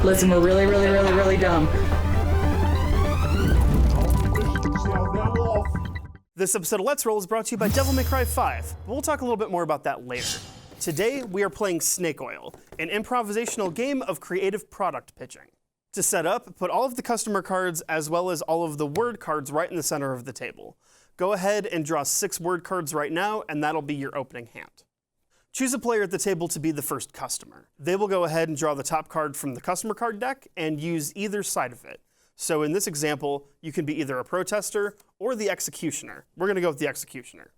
Listen, we're really, really, really, really dumb. This episode of Let's Roll is brought to you by Devil May Cry 5, but we'll talk a little bit more about that later. Today, we are playing Snake Oil, an improvisational game of creative product pitching. To set up, put all of the customer cards as well as all of the word cards right in the center of the table. Go ahead and draw 6 word cards right now, and that'll be your opening hand. Choose a player at the table to be the first customer. They will go ahead and draw the top card from the customer card deck and use either side of it. So in this example, you can be either a protester or the executioner. We're gonna go with the executioner.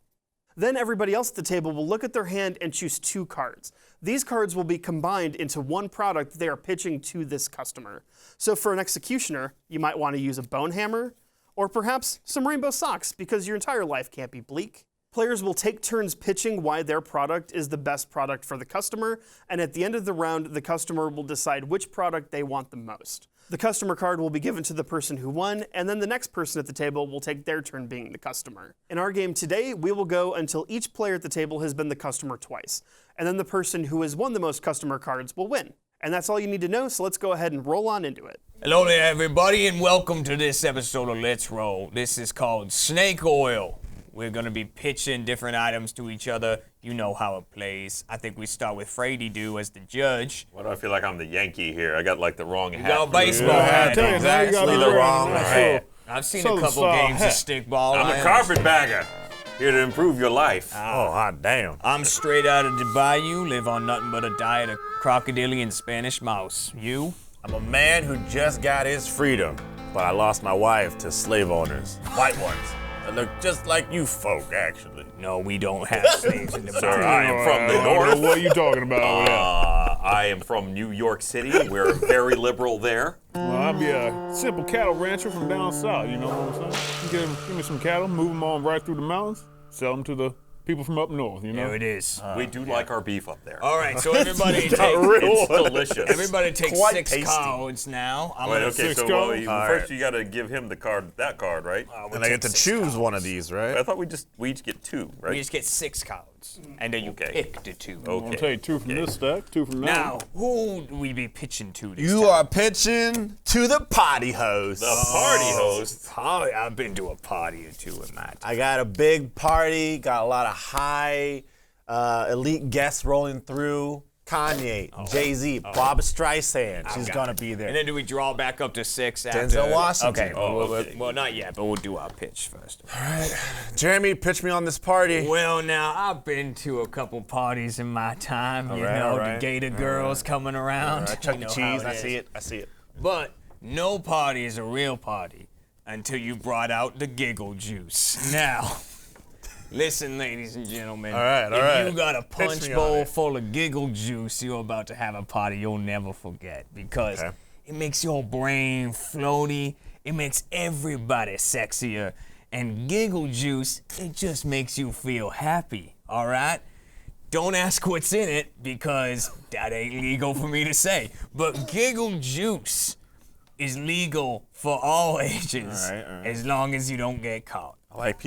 Then everybody else at the table will look at their hand and choose 2 cards. These cards will be combined into one product they are pitching to this customer. So for an executioner, you might want to use a bone hammer, or perhaps some rainbow socks because your entire life can't be bleak. Players will take turns pitching why their product is the best product for the customer, and at the end of the round, the customer will decide which product they want the most. The customer card will be given to the person who won, and then the next person at the table will take their turn being the customer. In our game today, we will go until each player at the table has been the customer twice, and then the person who has won the most customer cards will win. And that's all you need to know, so let's go ahead and roll on into it. Hello there, everybody, and welcome to this episode of Let's Roll. This is called Snake Oil. We're gonna be pitching different items to each other. You know how it plays. I think we start with Frady Do as the judge. Why do I feel like I'm the Yankee here? I got like the wrong hat. You got a baseball hat. Exactly the wrong hat. I've seen a couple games of stickball. I'm a carpetbagger. Here to improve your life. Oh, hot damn. I'm straight out of the bayou, live on nothing but a diet of crocodile and Spanish mouse. You? I'm a man who just got his freedom, but I lost my wife to slave owners. White ones. That look just like you folk, actually. No, we don't have slaves in the Sir, bayou. I am from the north. What are you talking about over there? I am from New York City. We're very liberal there. Well, I'd be a simple cattle rancher from down south, you know what I'm saying? Give me some cattle, move them on right through the mountains, sell them to the people from up north, you know? There it is. We do like our beef up there. All right, so everybody It's delicious. Everybody takes Quite 6 tasty. cards now. I'm Wait, gonna okay, so first you got to give him the card, that card, right? And I get to choose one of these, right? I thought we each get 2, right? We just get 6 cards, and then you pick the 2. I'm gonna take 2 from this stack, 2 from that. Now, who do we be pitching to this You time? are pitching to the potty host. The party host. Party. I've been to a party or 2 in my time. I got a big party, got a lot of high elite guests rolling through. Kanye, Jay-Z, Barbra Streisand. She's gonna be there. And then do we draw back up to 6 after? Denzel Washington. Okay. Well, not yet, but we'll do our pitch first. All right. Jeremy, pitch me on this party. Well, now, I've been to a couple parties in my time. You know, the Gator girls coming around. Chuck You E. know Cheese, how I see it. But no party is a real party until you brought out the giggle juice. Now, listen, ladies and gentlemen. All right. If you got a Pitch punch me on bowl it. full of giggle juice, you're about to have a party you'll never forget because it makes your brain floaty. It makes everybody sexier. And giggle juice, it just makes you feel happy, all right? Don't ask what's in it because that ain't legal for me to say. But giggle juice is legal for all ages All right. as long as you don't get caught. I like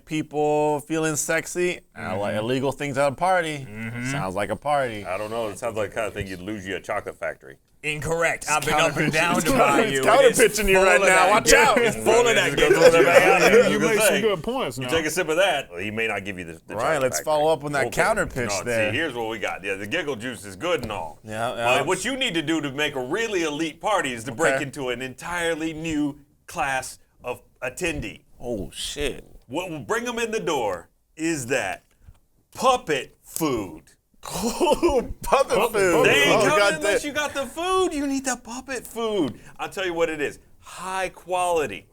people feeling sexy. And I like illegal things at a party. Sounds like a party. I don't know. It sounds like the kind of thing you'd lose you at Chocolate Factory. Incorrect. I've been up and down to buy you. It's counter-pitching you right now. Watch out. It's full of that Go giggle throw that juice. back out there. You I was make gonna some say, good points now. You take a sip of that, well, he may not give you the Right, Chocolate let's Factory. follow up on that counter pitch No, there. See, here's what we got. Yeah, the giggle juice is good and all. Yeah. But what you need to do to make a really elite party is to break into an entirely new class of attendee. Oh, shit. What will bring them in the door is that puppet food. Puppet food. They ain't Oh, coming God, unless you got the food. You need the puppet food. I'll tell you what it is. High quality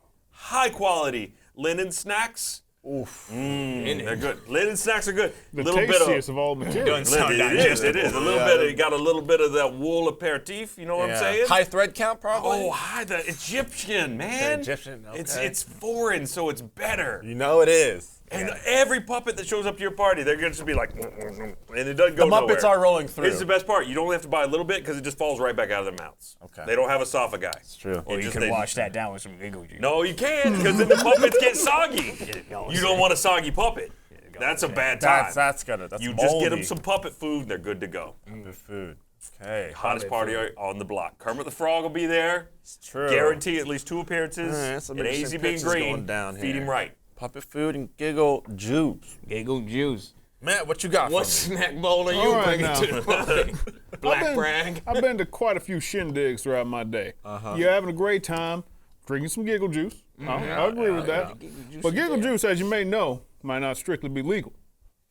linen snacks. Oof. They're good. Linen snacks are good. The little bit tastiest of all materials. Sound It is. It is. A little bit. You got a little bit of that wool aperitif. You know what I'm saying? High thread count, probably? Oh, hi, the Egyptian, man. The Egyptian, okay. It's foreign, so it's better. You know it is. And every puppet that shows up to your party, they're going to be like, and it doesn't go The nowhere. Muppets are rolling through. This is the best part. You don't have to buy a little bit because it just falls right back out of their mouths. Okay. They don't have esophagus. It's true. Or you could wash that down with some giggle juice. No, you can't because then the puppets get soggy. You don't want a soggy puppet. That's a bad time. That's You just get them moldy. some puppet food, and they're good to go. Puppet food. Okay. Hottest party on the block. Kermit the Frog will be there. It's true. Guarantee at least 2 appearances. All right, so and maybe AZ some being pitches going green, down feed here. him right. Puppet food and giggle juice. Giggle juice. Matt, what you got What for me? snack bowl are you All right, bringing now. to the party? Black brag. I've been to quite a few shindigs throughout my day. You're having a great time, drinking some giggle juice. I agree with that. But giggle juice, as you may know, might not strictly be legal.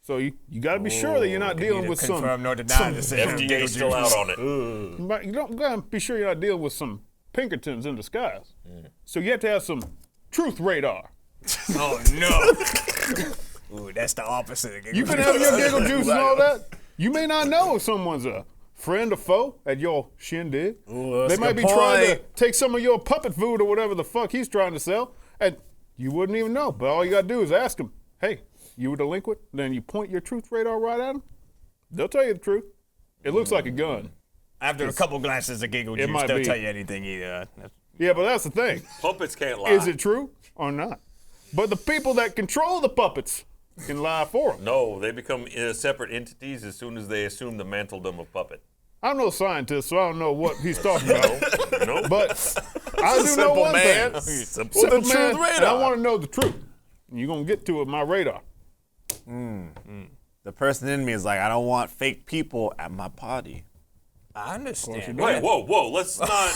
So you got to be sure that you're not dealing with some. Confirm nor deny the same. FDA still out on it. You don't got to be sure you're not dealing with some Pinkertons in disguise. So you have to have some truth radar. Oh no. Ooh, that's the opposite of giggle You can juice. have your giggle juice and all that. You may not know if someone's a friend or foe at your shindig. Ooh, They that's a might be good trying to point. take some of your puppet food or whatever the fuck he's trying to sell, and you wouldn't even know. But all you gotta do is ask him, hey, you a delinquent? Then you point your truth radar right at them. They'll tell you the truth. It looks like a gun. After a couple glasses of giggle juice, might they'll be. tell you anything either. Yeah, but that's the thing. Puppets can't lie. Is it true or not? But the people that control the puppets can lie for them. No, they become separate entities as soon as they assume the mantledom of puppet. I'm no scientist, so I don't know what he's talking about. No. But I do know Simple one man. thing. Simple. Simple the man, truth and I radar. want to know the truth. And you're going to get to it with my radar. The person in me is like, I don't want fake people at my party. I understand. Wait, whoa, let's not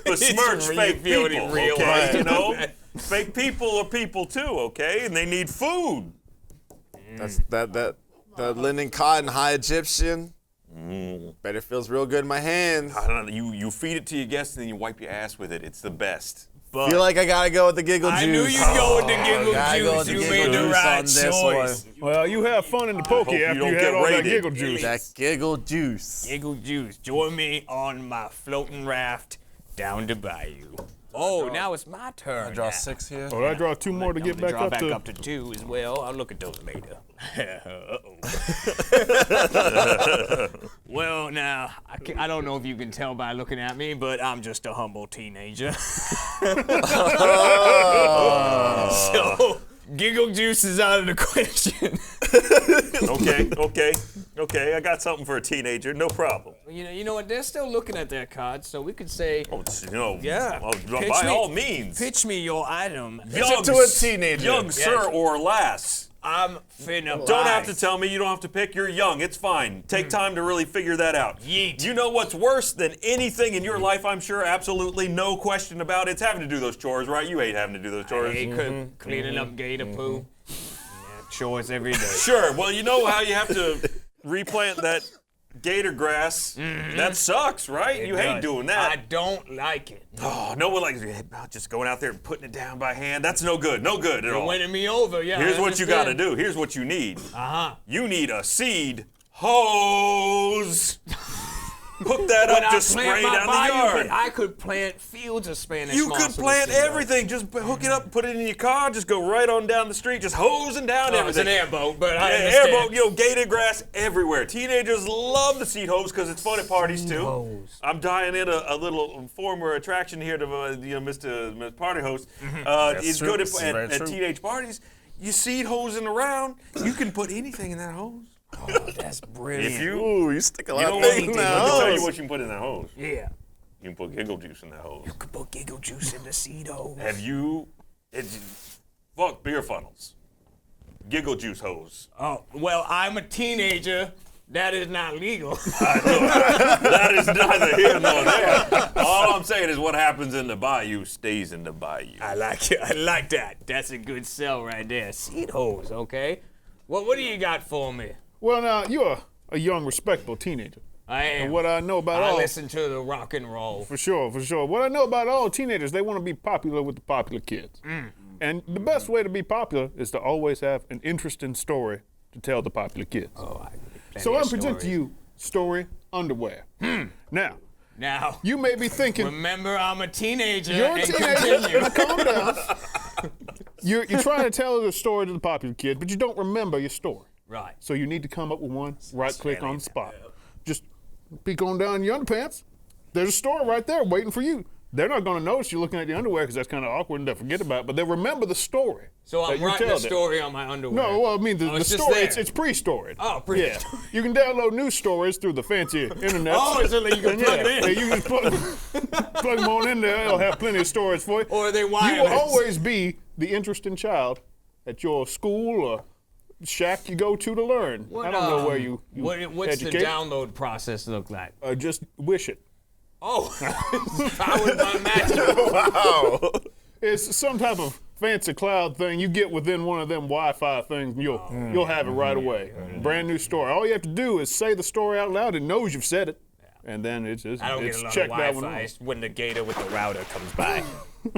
besmirch Really fake feel it people, in real okay? life. You know, fake people are people too, okay? And they need food. That's that linen cotton high Egyptian. Bet it feels real good in my hands. I don't know, you feed it to your guests and then you wipe your ass with it. It's the best. Feel like I gotta go with the giggle juice. I knew you'd go with the giggle Gotta go with juice. the You giggle made the juice right on this choice. Well, you have fun in the hope pokey you after don't you get had all that raided. giggle juice. That giggle juice. Giggle juice. Join me on my floating raft down to Bayou. Oh, now it's my turn. Draw now. 6 here. Oh, I draw 2 more to I'm get gonna back draw up back to. up to 2 as well. I'll look at those later. Well, now, I don't know if you can tell by looking at me, but I'm just a humble teenager. So, giggle juice is out of the question. Okay. I got something for a teenager. No problem. You know what? They're still looking at their cards, so we could say, yeah. By all means. pitch me your item. Young, to a teenager. Young sir or lass. I'm finna Don't buy. have to tell me. You don't have to pick. You're young. It's fine. Take time to really figure that out. Yeet. You know what's worse than anything in your life, I'm sure, absolutely no question about it. It's having to do those chores, right? You hate having to do those chores. Hey, cleaning up gator poo. Yeah, chores every day. Sure. Well, you know how you have to replant that gator grass. That sucks, right? You hate doing I that. don't like it. Oh, no one likes just going out there and putting it down by hand. That's no good. No good at You're all. winning me over, yeah. Here's I what you got to understand. do. Here's what you need. Uh-huh. You need a seed hose. Hook that When up I to spray plant my down the bayou, yard. I could plant fields of Spanish You moss could with a plant seed hose. everything. Just hook it up, put it in your car, just go right on down the street, just hosing down Oh, it's everything. an airboat, but I Yeah, understand. airboat, gator grass everywhere. Teenagers love the seed hose because it's fun at parties too. hose. I'm dying in a little former attraction here to Mr. Party Host. It's true. good This is very at true. teenage parties. You seed hosing around, you can put anything in that hose. Oh, that's brilliant. If you Ooh, you stick a you lot know of what? things in Let that me tell you hose. what you can put in that hose. Yeah. You can put giggle juice in that hose. You could put giggle juice in the seed hose. Have you? Fuck beer funnels. Giggle juice hose. Oh, well, I'm a teenager. That is not legal. That is neither here nor there. All I'm saying is what happens in the bayou stays in the bayou. I like it. I like that. That's a good sell right there. Seed hose, okay? Well, what do you got for me? Well, now, you're a young, respectable teenager. I am. And what I know about I all. listen to the rock and roll. For sure. What I know about all teenagers, they want to be popular with the popular kids. And the best way to be popular is to always have an interesting story to tell the popular kids. Oh, So I'm presenting to you story underwear. Now, you may be thinking, Remember, I'm a teenager. you're a and teenager, continue. now calm down. You're trying to tell the story to the popular kid, but you don't remember your story. Right. So you need to come up with one, right click on the spot. Just peek on down your underpants. There's a story right there waiting for you they're not going to notice you looking at the underwear because that's kind of awkward and they'll forget about it, but they'll remember the story. So that I'm you writing tell a them. story on my underwear. No, well, I mean, the it's just story, there. it's pre-stored. Oh, Yeah. You can download news stories through the fancy internet. Oh, so you can plug it in. Yeah, you can plug them on in there. It'll have plenty of stories for you. Or are they You will wireless? always be the interesting child at your school or shack you go to learn. I don't know where you What's the educate. download process look like? Just wish it. Oh, powered by magic. Wow. It's some type of fancy cloud thing. You get within one of them Wi-Fi things, and you'll have it right away. Brand new story. All you have to do is say the story out loud. It knows you've said it, and then it's I don't get a lot of checked that one Wi-Fi. off. It's when the gator with the router comes by.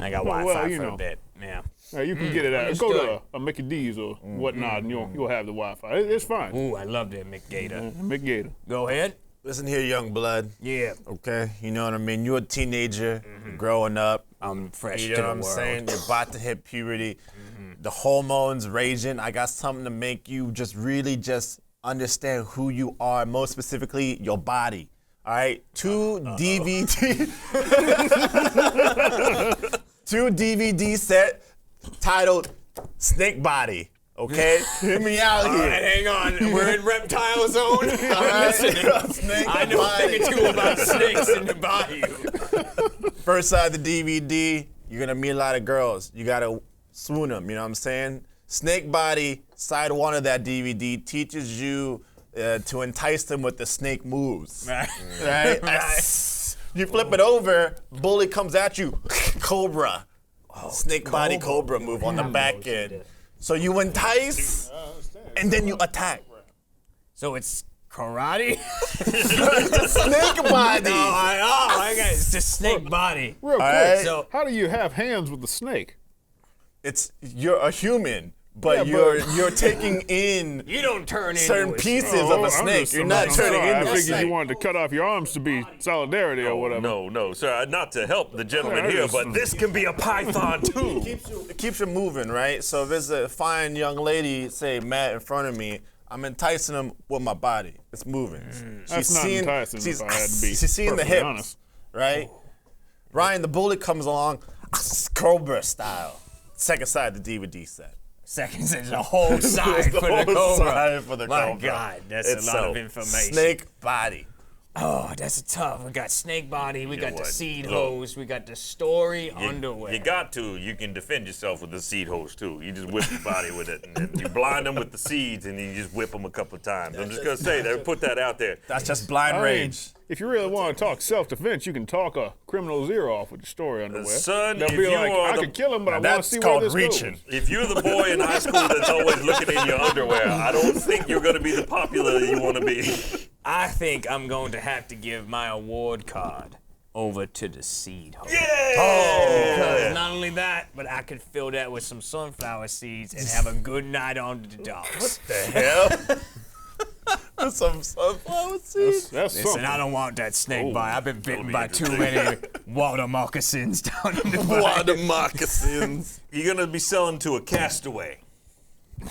I got Wi-Fi well, you for know. a bit. Yeah. You can get it out. Go understood. to a Mickey D's or whatnot, and you'll have the Wi-Fi. It's fine. Ooh, I love that McGator. McGator. Go ahead. Listen here, young blood. Yeah. Okay, you know what I mean? You're a teenager, growing up. I'm fresh You to know the what I'm world. saying? You're about to hit puberty. The hormones raging. I got something to make you just really just understand who you are, most specifically your body. All right? Two DVD set titled Snake Body. Okay? Hear me out All here. right, hang on. We're in reptile zone. I'm listening. Snake I know a Body. thing or two about snakes in the bayou. First side of the DVD, you're gonna meet a lot of girls. You gotta swoon them, you know what I'm saying? Snake Body, side one of that DVD, teaches you to entice them with the snake moves. Right. Right? You flip it over, bully comes at you, Cobra. Snake Body Cobra move on the back end. So you entice, and then you attack. So it's karate? Snake Body. I got it's the snake body. Real quick, right. So- how do you have hands with the snake? You're a human, but Yeah, you're taking in You don't turn certain into pieces Oh, of a I'm snake. just- You're not I'm turning sorry. into I a figured snake. you wanted to cut off your arms to be solidarity or whatever. No, sir. Not to help the gentleman Yeah, I here, just- but this can be a python too. It keeps you moving, right? So if there's a fine young lady, say Matt, in front of me, I'm enticing them with my body. It's moving. That's not enticing if I had to be She's seeing the perfectly hips, honest. right? Ryan, the bullet comes along, Cobra style. Second side of the DVD set. Seconds is a whole side The for the whole cobra. side for the My Cobra. God, that's a lot of information. Snake Body. Oh, that's tough. We got snake body, we got the what? seed Look. hose, we got the story underwear. You got to. You can defend yourself with the seed hose too. You just whip your body with it, and then you blind them with the seeds, and you just whip them a couple of times. I'm just gonna say that. Put that out there. That's just blind I mean, rage. if you really want to talk self-defense, you can talk a criminal's ear off with your story underwear. Son, They'll if be you like, are I the- could kill him, but I want That's to see where called this reaching. goes. If you're the boy in high school that's always looking in your underwear, I don't think you're gonna be the popular you want to be. I think I'm going to have to give my award card over to the seed hose. Yeah. Because not only that, but I could fill that with some sunflower seeds and have a good night on the dogs. The hell? Some sunflower seeds. That's Listen, something. I don't want that snake bite. I've been bitten by too many water moccasins down in the bayou. Water moccasins. You're gonna be selling to a castaway.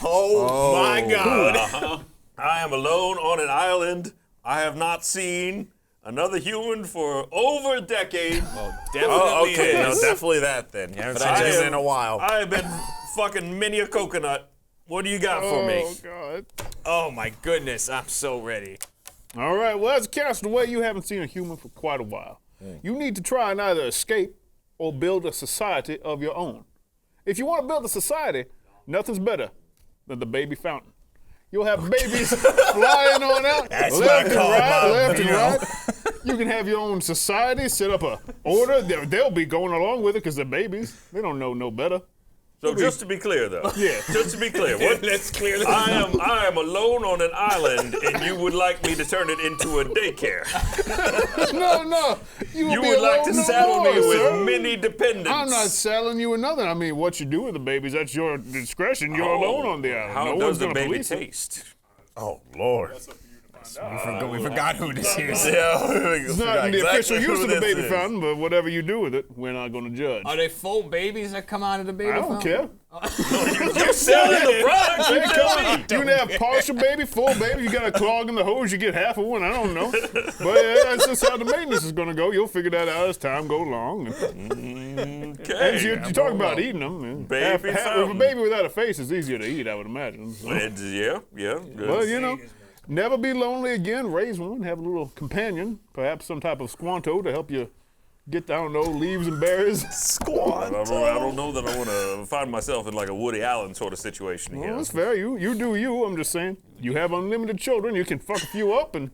Oh, My God. I am alone on an island. I have not seen another human for over a decade. Definitely Oh, okay. No, is. definitely that then. You haven't I seen Jason am- in a while. I have been fucking many a coconut. What do you got for me? Oh, God. Oh my goodness, I'm so ready. All right, well, as a castaway, you haven't seen a human for quite a while. You need to try and either escape or build a society of your own. If you want to build a society, nothing's better than the baby fountain. You'll have babies flying on out, That's left what I and call right, my, left and you know. right. You can have your own society, set up a order. They'll be going along with it because they're babies. They don't know no better. So just to be clear, though. Yeah. Just to be clear, what? Let's clear this. I am alone on an island, and you would like me to turn it into a daycare. No, you You be would like alone to no saddle more, me with sir. many dependents. I'm not selling you another. I mean, what you do with the babies, that's your discretion. You're alone on the island. How no does one's the gonna baby police it. taste? Oh, Lord. We forgot who this is. It's not the official use of the baby fountain, but whatever you do with it, we're not going to judge. Are they full babies that come out of the baby I don't fountain? care. You're selling the product. Hey, come on. You can have partial baby, full baby. You got a clog in the hose, you get half of one. I don't know. But that's just how the maintenance is going to go. You'll figure that out as time goes along. Okay. You're talking about eating them. Baby With a fountain. baby without a face is easier to eat, I would imagine. So. Yeah. Good. But, you know, never be lonely again. Raise one. Have a little companion. Perhaps some type of squanto to help you get, I don't know, leaves and berries. I don't know that I want to find myself in like a Woody Allen sort of situation here. Well, that's fair. You do you. I'm just saying. You have unlimited children. You can fuck a few up and,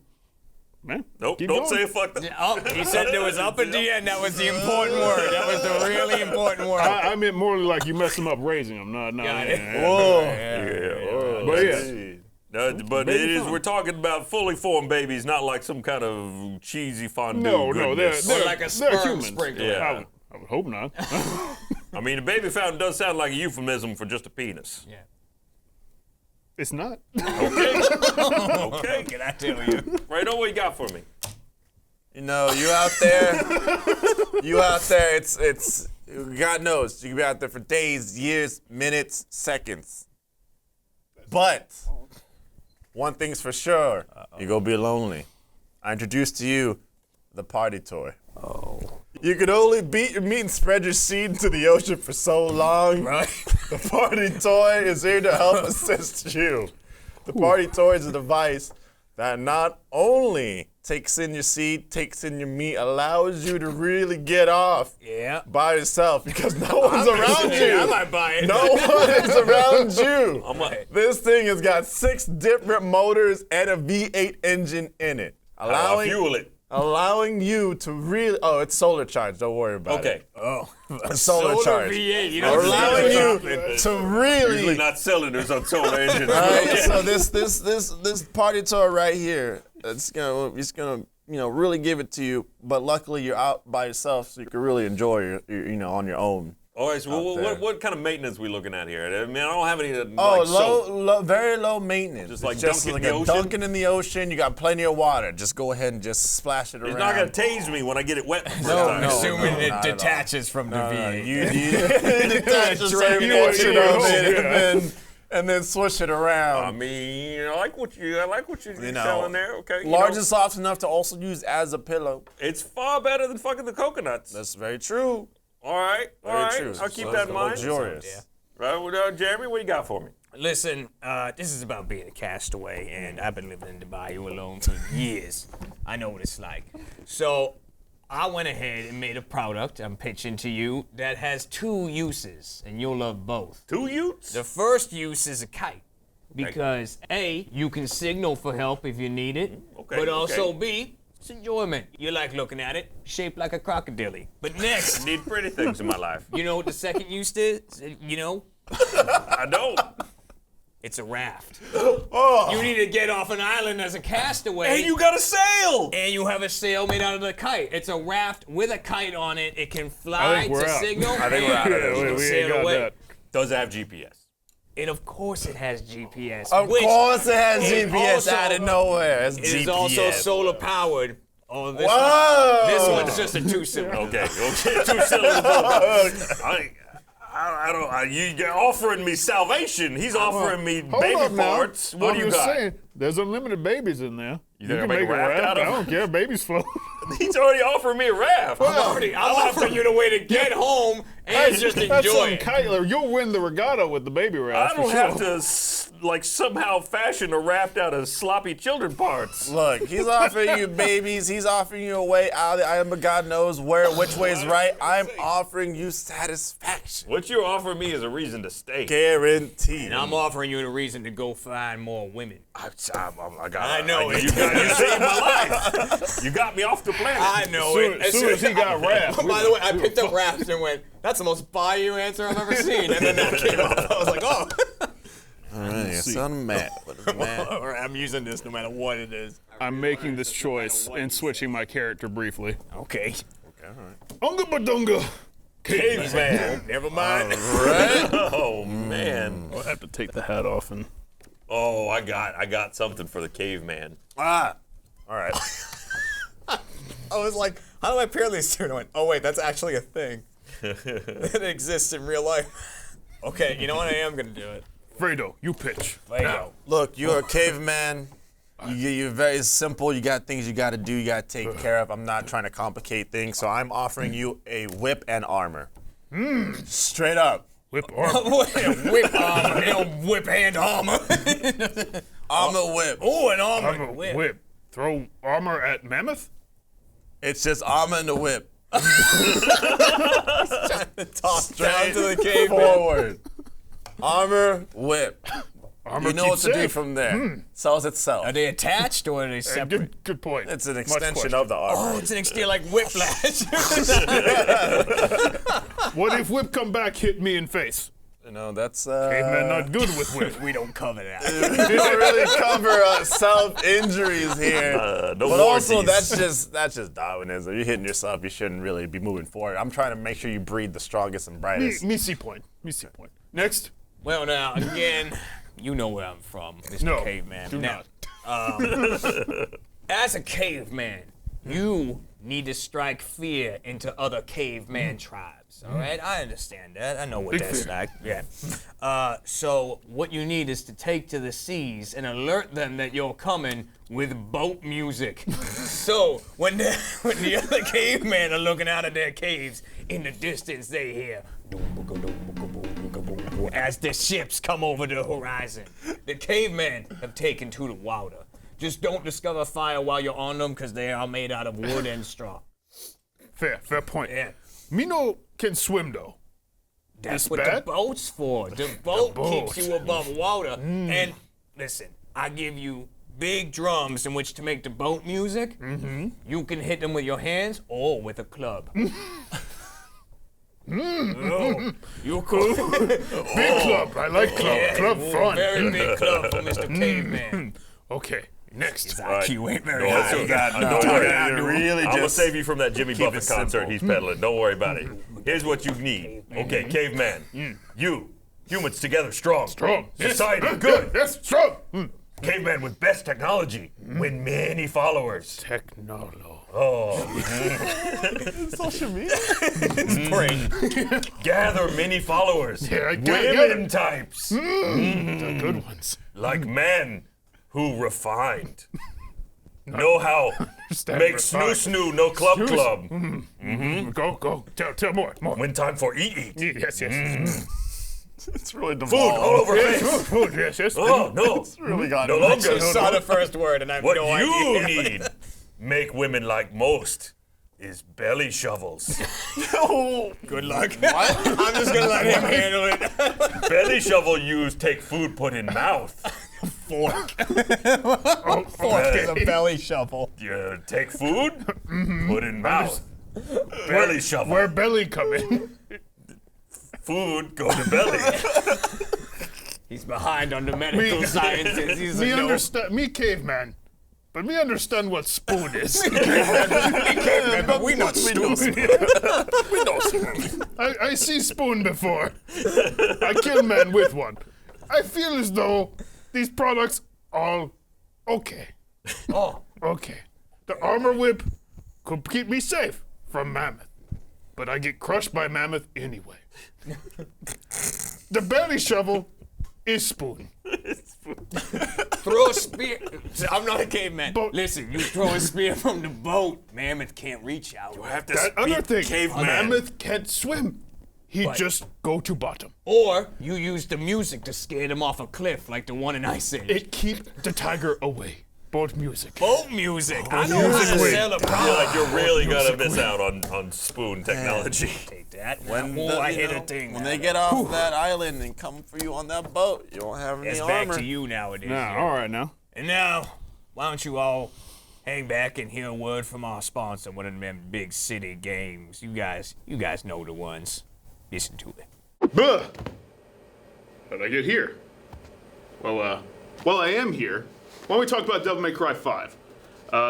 man, Nope, keep don't going. say fuck that. Oh, he said there was up at the end. That was the important word. That was the really important word. I meant more like you mess them up raising them. Not. Got it. But yeah. But Baby it is. fountain. We're talking about fully formed babies, not like some kind of cheesy fondue. No, they're goodness. Or like a they're sperm humans. sprinkler. Yeah. I would hope not. I mean, a baby fountain does sound like a euphemism for just a penis. Yeah. It's not. Okay. Can I tell you? Right on, what you got for me? You know, you out there, it's, God knows, you can be out there for days, years, minutes, seconds. But, one thing's for sure, you're gonna be lonely. I introduce to you the party toy. Oh. You can only beat your meat and spread your seed into the ocean for so long. Right. The party toy is here to help assist you. The party toy is a device that not only takes in your seed, takes in your meat, allows you to really get off Yeah. by yourself because no one's around you. I might buy it. No one is around you. like- This thing has got 6 different motors and a V8 engine in it, How do I fuel it? allowing you to really. Oh, it's solar charged. Don't worry about it. Okay. Oh. It's solar charged. V8. You know, Allowing you to Usually really. not cylinders on solar engines. Right? So this party toy right here, it's gonna really give it to you. But luckily you're out by yourself, so you can really enjoy your on your own. All right, so there. what kind of maintenance we looking at here? I mean, I don't have any Oh, like soap. low, very low maintenance. Just like It's dunking in the a ocean? dunking in the ocean. You got plenty of water. Just go ahead and just splash it around. It's not gonna tase me when I get it wet. the first No, time. no. assuming it not at all. detaches from the V8. You detach a certain you portion would of hope, it and then switch it I around. mean, I like what you're know, selling there. Okay, you Large know, and soft enough to also use as a pillow. it's far better than fucking the coconuts. That's very true. All right, all Very right. true. I'll keep So that it's in mind. luxurious. Right, well, Jeremy, what you got for me? Listen, this is about being a castaway, and I've been living in the bayou alone for years. I know what it's like. So I went ahead and made a product I'm pitching to you that has 2 uses, and you'll love both. 2 Utes? The first use is a kite, because A, you can signal for help if you need it, okay, but also okay. B, it's enjoyment. You like looking at it, shaped like a crocodile. But next, Need pretty things in my life. you know what the second use is? You know? I don't. It's a raft. You need to get off an island as a castaway. And you got a sail. And you have a sail made out of the kite. It's a raft with a kite on it. It can fly think we're to out. signal. I think we're out of and this. you we can ain't sail got away. that. Does it have GPS? And of course it has GPS. Of which course it has it GPS also- out of nowhere. It's It GPS. is also solar powered. Oh, this Whoa! This one's just a 2-cylinder. Okay, 2 cylinders. I don't. You're offering me salvation. He's offering me Hold baby up now. parts. What I'm do you just got? saying, there's unlimited babies in there. You think can I make make a a raft raft. out I of don't care. Babies float. He's already offering me a raft. I'm offering you the way to get home and just That's enjoy something it. Kyler. You'll win the regatta with the baby raft. I don't for have sure. to like somehow fashion a raft out of sloppy children parts. Look, he's offering you babies. He's offering you a way out of the island, but God knows which way is right. I'm offering you satisfaction. What you're offering me is a reason to stay. Guaranteed. And I'm offering you the reason to go find more women. I know it. You saved my life. You got me off the planet. I know As soon as he got raft. By the way, I picked up rafts and went, that's the most bayou answer I've ever seen. And then that came up. I was like, oh. All right, it's on a map. What is a map? I'm using this no matter what it is. I'm making this choice and switching my character briefly. Okay. Unga badunga. Caveman. Never mind. Oh man. I'll have to take the hat off and Oh, I got something for the caveman. All right. I was like, how do I pair these two? And I went, oh wait, that's actually a thing. It exists in real life. Okay, you know what? I am gonna do it. Fredo, you pitch. Now. Look, you're a caveman. You're very simple. You got things you got to do. You got to take care of. I'm not trying to complicate things, so I'm offering you a whip and armor. Straight up. Whip armor. Whip armor, whip hand armor. Armor whip. Oh, an armor Armor whip. Throw armor at Mammoth? It's just armor and the whip. Toss Down to the caveman. Forward. Armor whip. Armor You know what keeps to do safe. from there. Sells itself. Are they attached or are they separate? Good point. It's an Much extension question. of the armor. Oh, it's an exterior like whiplash. What if whip come back, hit me in face? You know, that's Caveman not good with whip. We don't cover that. we don't really cover self-injuries here. No But also, warranties. that's just Darwinism. You're hitting yourself. You shouldn't really be moving forward. I'm trying to make sure you breed the strongest and brightest. Me see point. Next. Well, now, again, you know where I'm from, Mr. No, Caveman. do Now, not. as a caveman, you need to strike fear into other caveman tribes. All right, I understand that. I know what Big that's fear. like. Yeah. So what you need is to take to the seas and alert them that you're coming with boat music. So when the other cavemen are looking out of their caves, in the distance they hear as the ships come over the horizon. The cavemen have taken to the water. Just don't discover fire while you're on them, because they are made out of wood and straw. Fair point. Yeah. Me no can swim though. That's This what bad? the boat's for. The boat boat. keeps you above water. And listen, I give you big drums in which to make the boat music. You can hit them with your hands or with a club. Oh, you cool? Big club. I like club. Yeah, Club fun. Very big club for Mr. Caveman. Okay. Next. His IQ ain't very No, high. so don't worry. really I'm gonna just save you from that Jimmy keep Buffett it concert simple. he's peddling. Don't worry about it. Here's what you need. Okay, caveman. You, humans together, strong. Strong. Society, good. Yes, strong. Caveman with best technology, win many followers. Technolo. social media. Gather many followers. Yeah, I get Women it. types, The good ones. like men who refined. Know how Understand make refined. snoo no club Snooze. club. Go. Tell more. When time for eat. Yes. It's really Food devolved. all over face. Food. Yes. Oh no, Really got no it. longer. You saw the first word and I have What no you idea. need, make women like most, is belly shovels. Good luck. I'm just gonna let him handle it. Belly shovel used, take food, put in mouth. Fork. Fork is a belly shovel. You take food, put in mouth. Belly shovel. Where belly come in? Food, go to belly. He's behind on the medical sciences. He's Me a no. understand. Me caveman. But me understand what spoon is. But we not stupid. We know spoon. I see spoon before. I kill man with one. I feel as though these products all okay. Oh, Okay. The armor whip could keep me safe from mammoth. But I get crushed by mammoth anyway. The belly shovel is spoon. throw a spear. I'm not a caveman. But- Listen, you throw a spear from the boat, Mammoth can't reach out. You have to That other thing, speak caveman. mammoth can't swim. He But- just go to bottom. Or you use the music to scare them off a cliff like the one in Ice Age. It keep the tiger away. Boat music. Boat music. I know how music to wing. sell a I feel product. like you're really gonna miss out on spoon technology. Take that. When I you hit know, a thing. when they get off that island and come for you on that boat, you won't have any It's armor. back to you nowadays. Nah, all right now. And now, why don't you all hang back and hear a word from our sponsor, one of them big city games. You guys know the ones. Listen to it. Buh! How'd I get here? Well, I am here. Why don't we talk about Devil May Cry 5?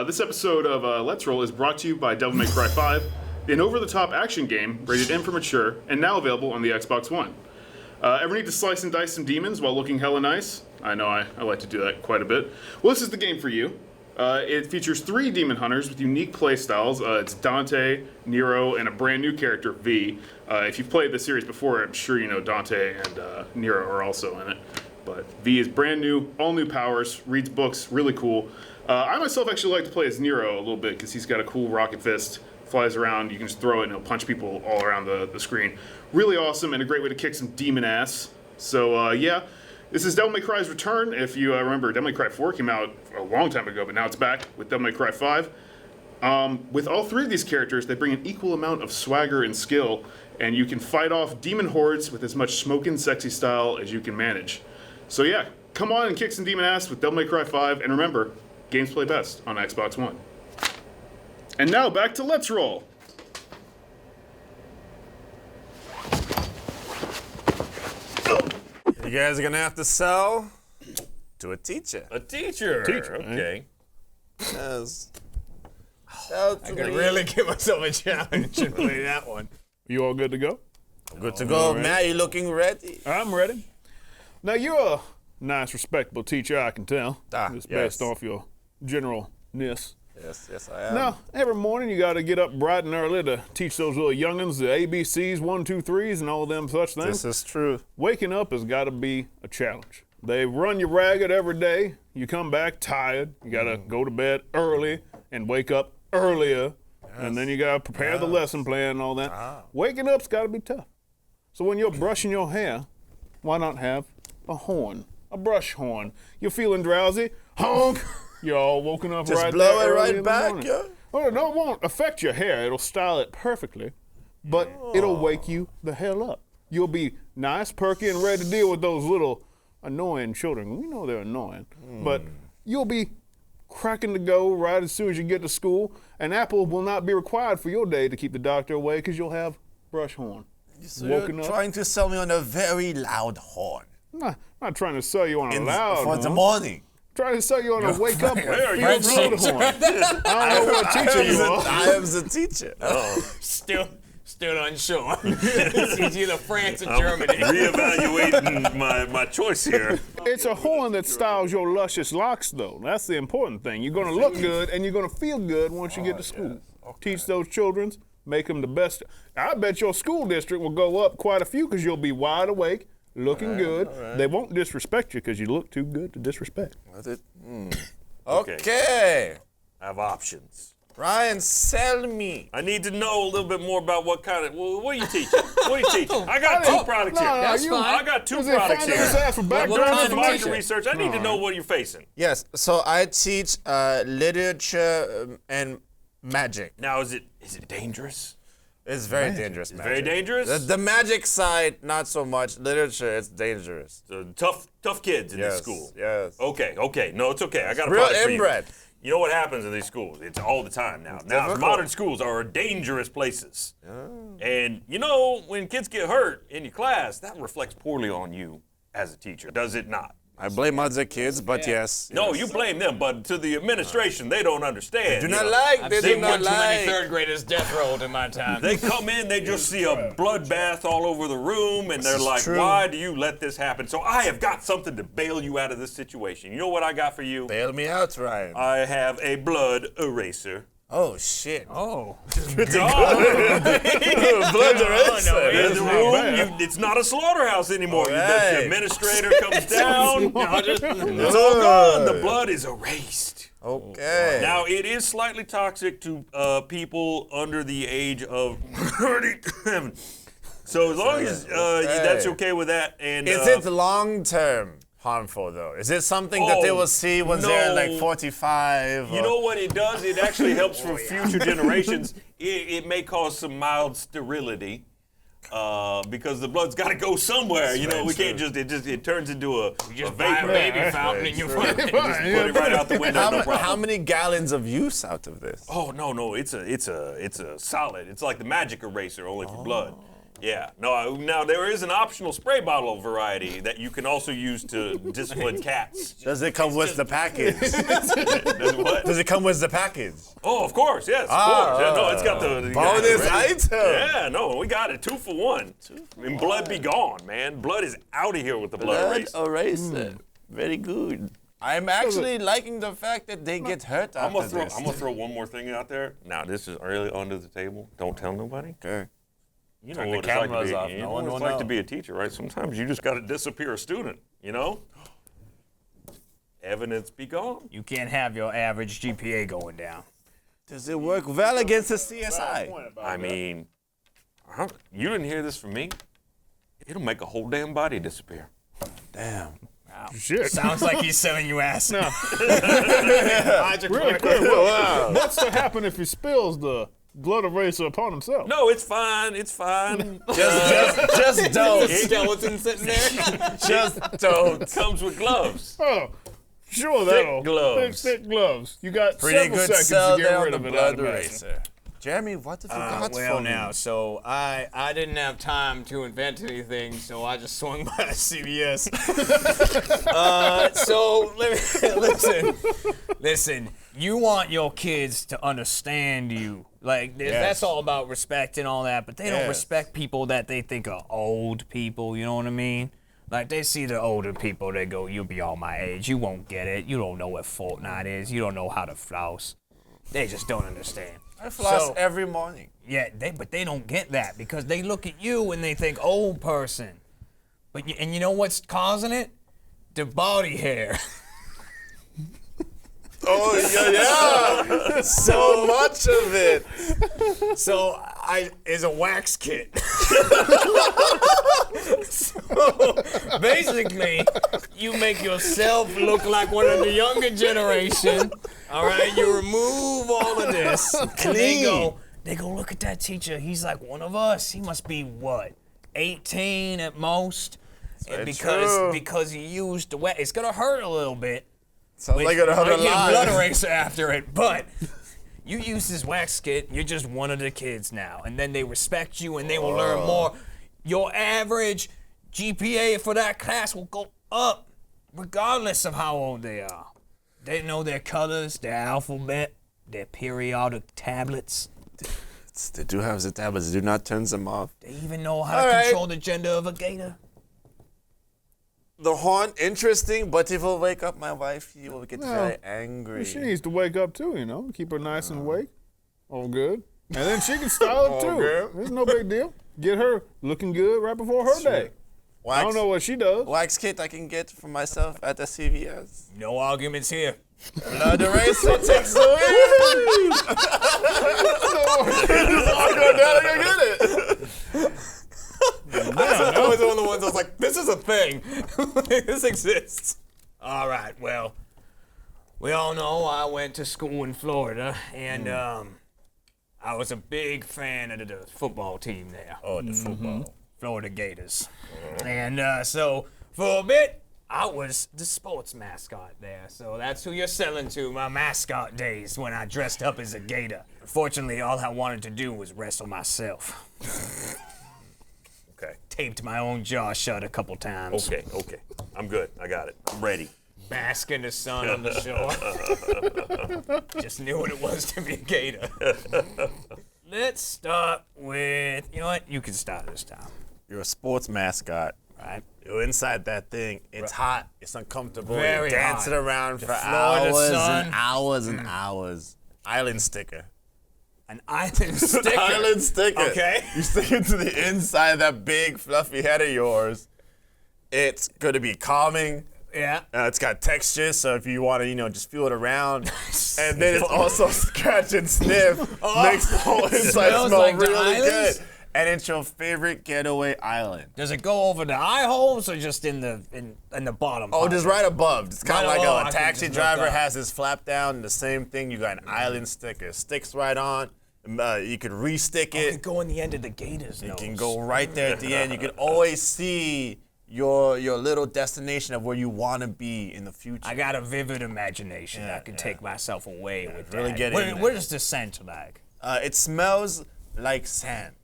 This episode of Let's Roll is brought to you by Devil May Cry 5, an over-the-top action game rated M for mature and now available on the Xbox One. Ever need to slice and dice some demons while looking hella nice? I know I like to do that quite a bit. Well, this is the game for you. It features 3 demon hunters with unique playstyles. It's Dante, Nero, and a brand new character, V. If you've played the series before, I'm sure you know Dante and Nero are also in it. But V is brand new, all new powers, reads books, really cool. I myself actually like to play as Nero a little bit because he's got a cool rocket fist, flies around, you can just throw it and it'll punch people all around the screen. Really awesome and a great way to kick some demon ass. So yeah, this is Devil May Cry's return. If you remember, Devil May Cry 4 came out a long time ago, but now it's back with Devil May Cry 5. With all 3 of these characters, they bring an equal amount of swagger and skill, and you can fight off demon hordes with as much smokin' sexy style as you can manage. So yeah, come on and kick some demon ass with Devil May Cry 5, and remember, games play best on Xbox One. And now back to Let's Roll. You guys are gonna have to sell to a teacher. A teacher. Okay. Yes. Sell to I could me. really give myself a challenge and play that one. You all good to go? Good to go, Matt. You looking ready? I'm ready. Now, you're a nice, respectable teacher, I can tell. Just based off your generalness. Yes, I am. Now, every morning you got to get up bright and early to teach those little youngins the ABCs, 1, 2, 3s, and all them such things. This is true. Waking up has got to be a challenge. They run you ragged every day. You come back tired. You got to go to bed early and wake up earlier. And then you got to prepare the lesson plan and all that. Waking up's got to be tough. So when you're brushing your hair, why not have a horn, a brush horn? You're feeling drowsy, honk. You're all woken up Just right blow there it early right in the back, morning. yeah. Well, no, it won't affect your hair. It'll style it perfectly, but it'll wake you the hell up. You'll be nice, perky, and ready to deal with those little annoying children. We know they're annoying, but you'll be cracking to go right as soon as you get to school, and Apple will not be required for your day to keep the doctor away because you'll have brush horn. So you're trying to sell me on a very loud horn. I'm not trying to sell you on a loud for horn. the morning. Trying to sell you on a wake up feel French good teacher. horn. I don't know what teacher you are. I am the teacher. Still unsure. It's either France or Germany. Reevaluating my choice here. It's a horn that styles your luscious locks, though. That's the important thing. You're going to look good and you're going to feel good once you get to school. Teach those children, make them the best. I bet your school district will go up quite a few because you'll be wide awake, looking good. They won't disrespect you because you look too good to disrespect. Okay. I have options. Ryan, sell me. I need to know a little bit more about what kind of. What are you teaching? What are you teaching? I got 2 products here. That's fine. I got 2 Is it products finding here. this out for background What kind of information? market research? I need to know what you're facing. Yes, so I teach literature and magic. Now, is it dangerous? It's very dangerous, magic. Very dangerous. The magic side, not so much. Literature, it's dangerous. Tough kids in this school. Yes. Okay. No, it's okay. I got a Real product for you. inbred. You know what happens in these schools? It's all the time now. difficult. Modern schools are dangerous places. And you know, when kids get hurt in your class, that reflects poorly on you as a teacher, does it not? I blame other kids, but yes. No, you blame them, but to the administration, they don't understand. Do you not know. like. I've They seen do one not too many like. third graders death rolled in my time. They come in, they just see a bloodbath all over the room, and they're is like, true. why do you let this happen? So I have got something to bail you out of this situation. You know what I got for you? Bail me out, Ryan. I have a blood eraser. Oh shit. Oh. Blood eraser. In the room, it's not a slaughterhouse anymore. The right. administrator comes down. It's all gone. The blood is erased. Okay. Now, it is slightly toxic to people under the age of 37. So as long as that's okay with that. And Is it long term harmful though? Is it something that they will see when they're like 45? You know what it does? It actually helps for future generations. It may cause some mild sterility. Because the blood's got to go somewhere, you know. We can't it turns into a vapor. Baby fountain in your front. Just put it right out the window, no problem. How many gallons of use out of this? Oh no, it's a solid. It's like the magic eraser, only for blood. Yeah. No. Now there is an optional spray bottle variety that you can also use to discipline cats. Does it come with the package? Does what? Does it come with the package? Oh, of course. Yes. Of course. Yeah, no, it's got the Bonus item. Yeah. No, we got it. 2 for 1. And blood be gone, man. Blood is out of here with the blood eraser. Very good. I'm actually liking the fact that they get hurt I'm after gonna this. throw one more thing out there. Now this is early under the table. Don't tell nobody. Okay. You know Turn what the it's like to cameras be, off. you No know one what will it's like know. to be a teacher, right? Sometimes you just got to disappear a student, you know? Evidence be gone. You can't have your average GPA going down. Does it work well against the CSI? I mean, you didn't hear this from me. It'll make a whole damn body disappear. Damn. Shit. Sounds like he's selling you ass. Really quick, what's to happen if he spills the blood eraser upon himself? No, it's fine. It's fine. Just don't. Skeleton sitting there. Just don't. Comes with gloves. Oh, sure, Thick that'll. gloves. Thick gloves. You got Pretty several good seconds sell to get there on rid the of it. blood I'd imagine. eraser. Jeremy, what have you got Well, for me? now, so I didn't have time to invent anything, so I just swung by CVS. So listen. You want your kids to understand you. Like, that's all about respect and all that, but they don't Yes. respect people that they think are old people, you know what I mean? Like, they see the older people, they go, you'll be all my age, you won't get it, you don't know what Fortnite is, you don't know how to floss. They just don't understand. I floss So- every morning. Yeah, but they don't get that because they look at you and they think old person. And you know what's causing it? The body hair. Oh, yeah. So much of it. So is a wax kit. So basically, you make yourself look like one of the younger generation. All right, you remove all of this. And they go, look at that teacher. He's like one of us. He must be what, 18 at most. And true. because he used the wax, it's gonna hurt a little bit. Sounds like it hurt a Might get a blood lot. eraser after it, but you use this wax kit, you're just one of the kids now, and then they respect you and they will learn more. Your average GPA for that class will go up, regardless of how old they are. They know their colors, their alphabet, their periodic tablets. They do have the tablets. Do not turn them off. They even know how to All right. control the gender of a gator. The horn, interesting, but if I wake up my wife, she will get very angry. She needs to wake up too, you know. Keep her nice and awake. All good. And then she can style it too. good. It's no big deal. Get her looking good right before her day. I don't know what she does. Wax kit I can get for myself at the CVS. No arguments here. Blood eraser takes the win. I'll go down and go get it. I was one of the ones I was like, this is a thing. This exists. All right, well, we all know I went to school in Florida, and I was a big fan of the football team there. Oh, the football. Florida Gators. And so for a bit, I was the sports mascot there. So that's who you're selling to, my mascot days when I dressed up as a gator. Fortunately, all I wanted to do was wrestle myself. Okay. Taped my own jaw shut a couple times. Okay. I'm good. I got it. I'm ready. Bask in the sun on the shore. Just knew what it was to be a gator. Let's start with, you know what? You can start this time. You're a sports mascot. Right? You're inside that thing. It's hot. It's uncomfortable. Very You're dancing hot. around for Florida hours sun. and hours and hours. Island sticker. An island sticker. Island sticker. Okay. You stick it to the inside of that big fluffy head of yours. It's going to be calming. Yeah. It's got texture, so if you want to, just feel it around. And then it's also scratch and sniff. Makes the whole inside Smells smell like the really islands? good. And it's your favorite getaway island. Does it go over the eye holes or just in the bottom? Oh, part? just right above. It's kind of Right like above, I a can taxi just look driver up. has his flap down. The same thing. You got an island sticker. Sticks right on. You could re-stick It it. could go in the end of the gator's You nose. can go right there at the end. You can always see your little destination of where you want to be in the future. I got a vivid imagination. I can take myself away with really that. get what, in there. what is the scent like? It smells like sand.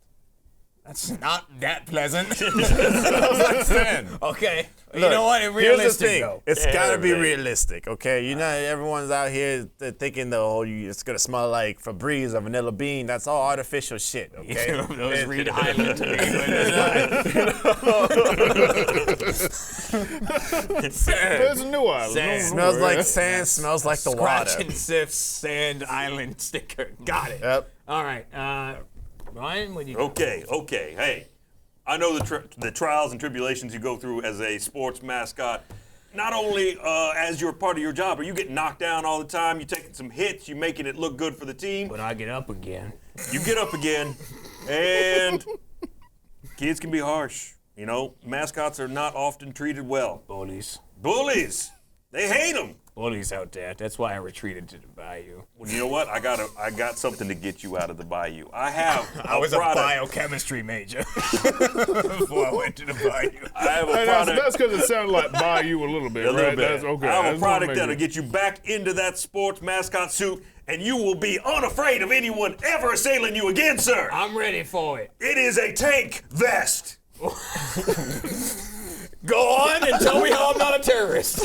That's not that pleasant. Smells like sand. Okay. You Look, know what? Here's the Realistic thing. though. It's gotta be right. realistic, okay? You know, everyone's out here thinking it's gonna smell like Febreze or vanilla bean. That's all artificial shit, okay? Those Reed Island to me. There's a new island. Sand. Don't Smells worry. like sand. Smells like the water. Scratch and Sift Sand Island sticker. Got it. Yep. All right. Ryan, what do you Okay. Hey, I know the trials and tribulations you go through as a sports mascot. Not only as you're part of your job, but you get knocked down all the time. You're taking some hits. You're making it look good for the team. But I get up again. You get up again, and kids can be harsh. You know, mascots are not often treated well. Bullies. Bullies, they hate them. Bullies out there. That's why I retreated to the bayou. Well, you know what? I got something to get you out of the bayou. I have I was a product. biochemistry major before I went to the bayou. I have a Hey, product. that's because it sounded like Bayou a little bit, A little right? bit. That's okay. I have I a just wanna product make that'll it- get you back into that sports mascot suit, and you will be unafraid of anyone ever assailing you again, sir. I'm ready for it. It is a tank vest. Go on and tell me how I'm not a terrorist.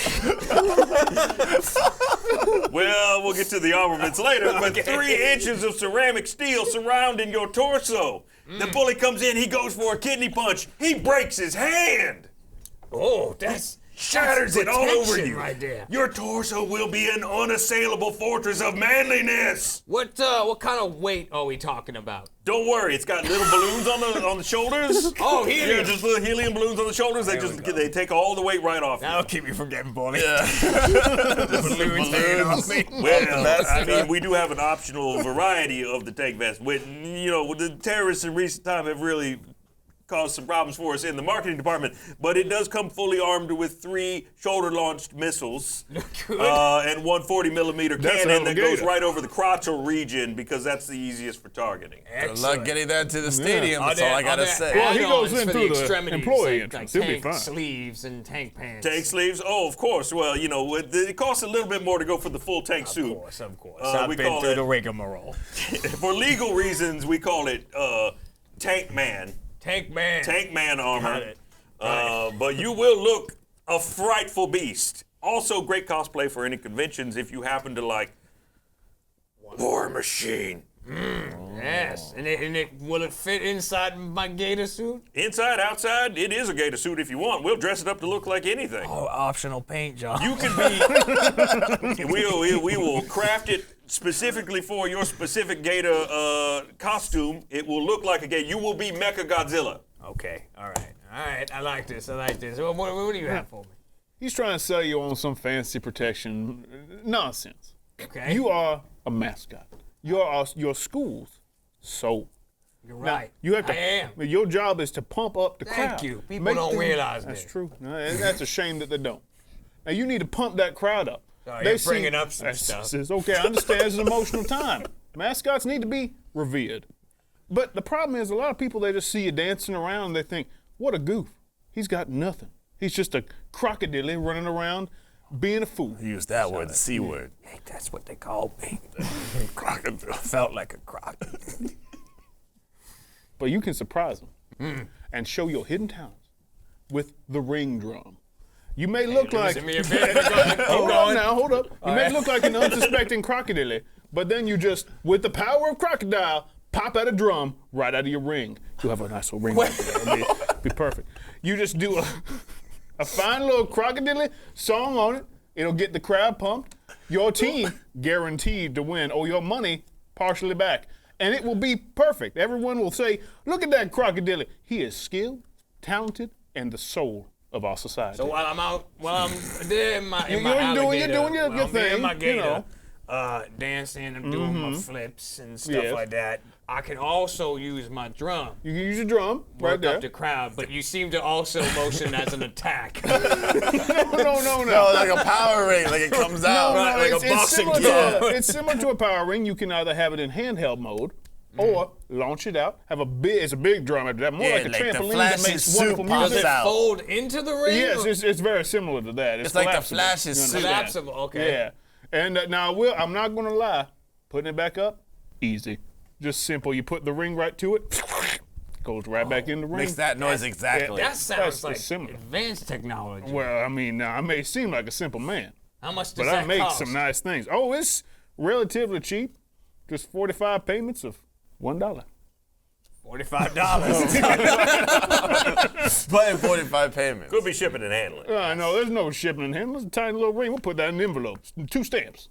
Well, we'll get to the armaments later, but 3 inches of ceramic steel surrounding your torso. The bully comes in, he goes for a kidney punch, he breaks his hand. Oh, that's Shatters it all over protection you. right there. Your torso will be an unassailable fortress of manliness. What kind of weight are we talking about? Don't worry, it's got little balloons on the shoulders. Oh, Yeah, helium. just little helium balloons on the shoulders. They take all the weight right off. That'll keep me from getting bullied. Balloons hanging off me. Well, I mean, we do have an optional variety of the tank vest. With the terrorists in recent time have really caused some problems for us in the marketing department, but it does come fully armed with 3 shoulder-launched missiles and 1 40-millimeter That's a hell cannon of a that goes gator. right over the crotchal region because that's the easiest for targeting. Good luck getting that to the stadium. Are That's all there- I gotta are there say. Well, he goes add-ons in for through the extremities, employee like entrance. He'll be tank fine. sleeves and tank pants. Tank sleeves? Oh, of course. Well, it costs a little bit more to go for the full tank suit. Of course. We I've been call through it- the rigmarole. For legal reasons, we call it Tank Man. Tank man. Tank Man armor. Got it. But you will look a frightful beast. Also, great cosplay for any conventions if you happen to like War Machine. Yes. And will it fit inside my gator suit? Inside, outside, it is a gator suit if you want. We'll dress it up to look like anything. Oh, optional paint job. You can be. we will craft it specifically for your specific gator costume. It will look like a gator. You will be Mecha Godzilla. Okay. All right. I like this. What do you have for me? He's trying to sell you on some fancy protection nonsense. Okay. You are a mascot. You are your school's soul. You're Now, right. you have to. I am. Your job is to pump up the Thank crowd. you. People Make don't them- realize That's that. true. No, and that's a shame that they don't. Now you need to pump that crowd up. Sorry, you're bringing up some stuff. Okay, I understand. It's an emotional time. Mascots need to be revered. But the problem is, a lot of people, they just see you dancing around and they think, what a goof. He's got nothing. He's just a crocodile running around being a fool. Use that word, the C word. Hey, that's what they called me. Crocodile. Felt like a croc. But you can surprise them and show your hidden talents with the ring drum. You may look like. Listen to me a bit. Hold up now, hold up. You may look like an unsuspecting crocodile, but then you just, with the power of crocodile, pop out a drum right out of your ring. You'll have a nice little ring. Right there. It'll be perfect. You just do a fine little crocodile song on it. It'll get the crowd pumped. Your team guaranteed to win, or your money partially back. And it will be perfect. Everyone will say, look at that crocodile. He is skilled, talented, and the soul of our society. So while I'm there in my You're alligator, doing your while I'm there in thing, my you gator, know. dancing and doing my flips and stuff Yes. like that. I can also use my drum. You can use your drum right Work there. up the crowd, but you seem to also motion as an attack. No. No, like a power ring, like it comes out. Right, like a boxing similar glove. it's similar to a power ring. You can either have it in handheld mode or launch it out. It's a big drum after that, more Yeah, like a like the trampoline Flash's that makes suit wonderful pops Does music. it out. fold into the ring? Yes, it's very similar to that. It's like the collapsible. Flash's You suit. understand? Collapsible, okay. Yeah, and now I'm not gonna lie, putting it back up, easy, just simple. You put the ring right to it, goes right back in the ring. Makes that noise exactly. That sounds That's like similar. advanced technology. Well, I mean, now I may seem like a simple man, How much does but that I make cost? some nice things. Oh, it's relatively cheap. Just 45 payments of $1. $45. Playing 45 payments. Could be shipping and handling. No, there's no shipping and handling. It's a tiny little ring. We'll put that in envelopes. 2 stamps.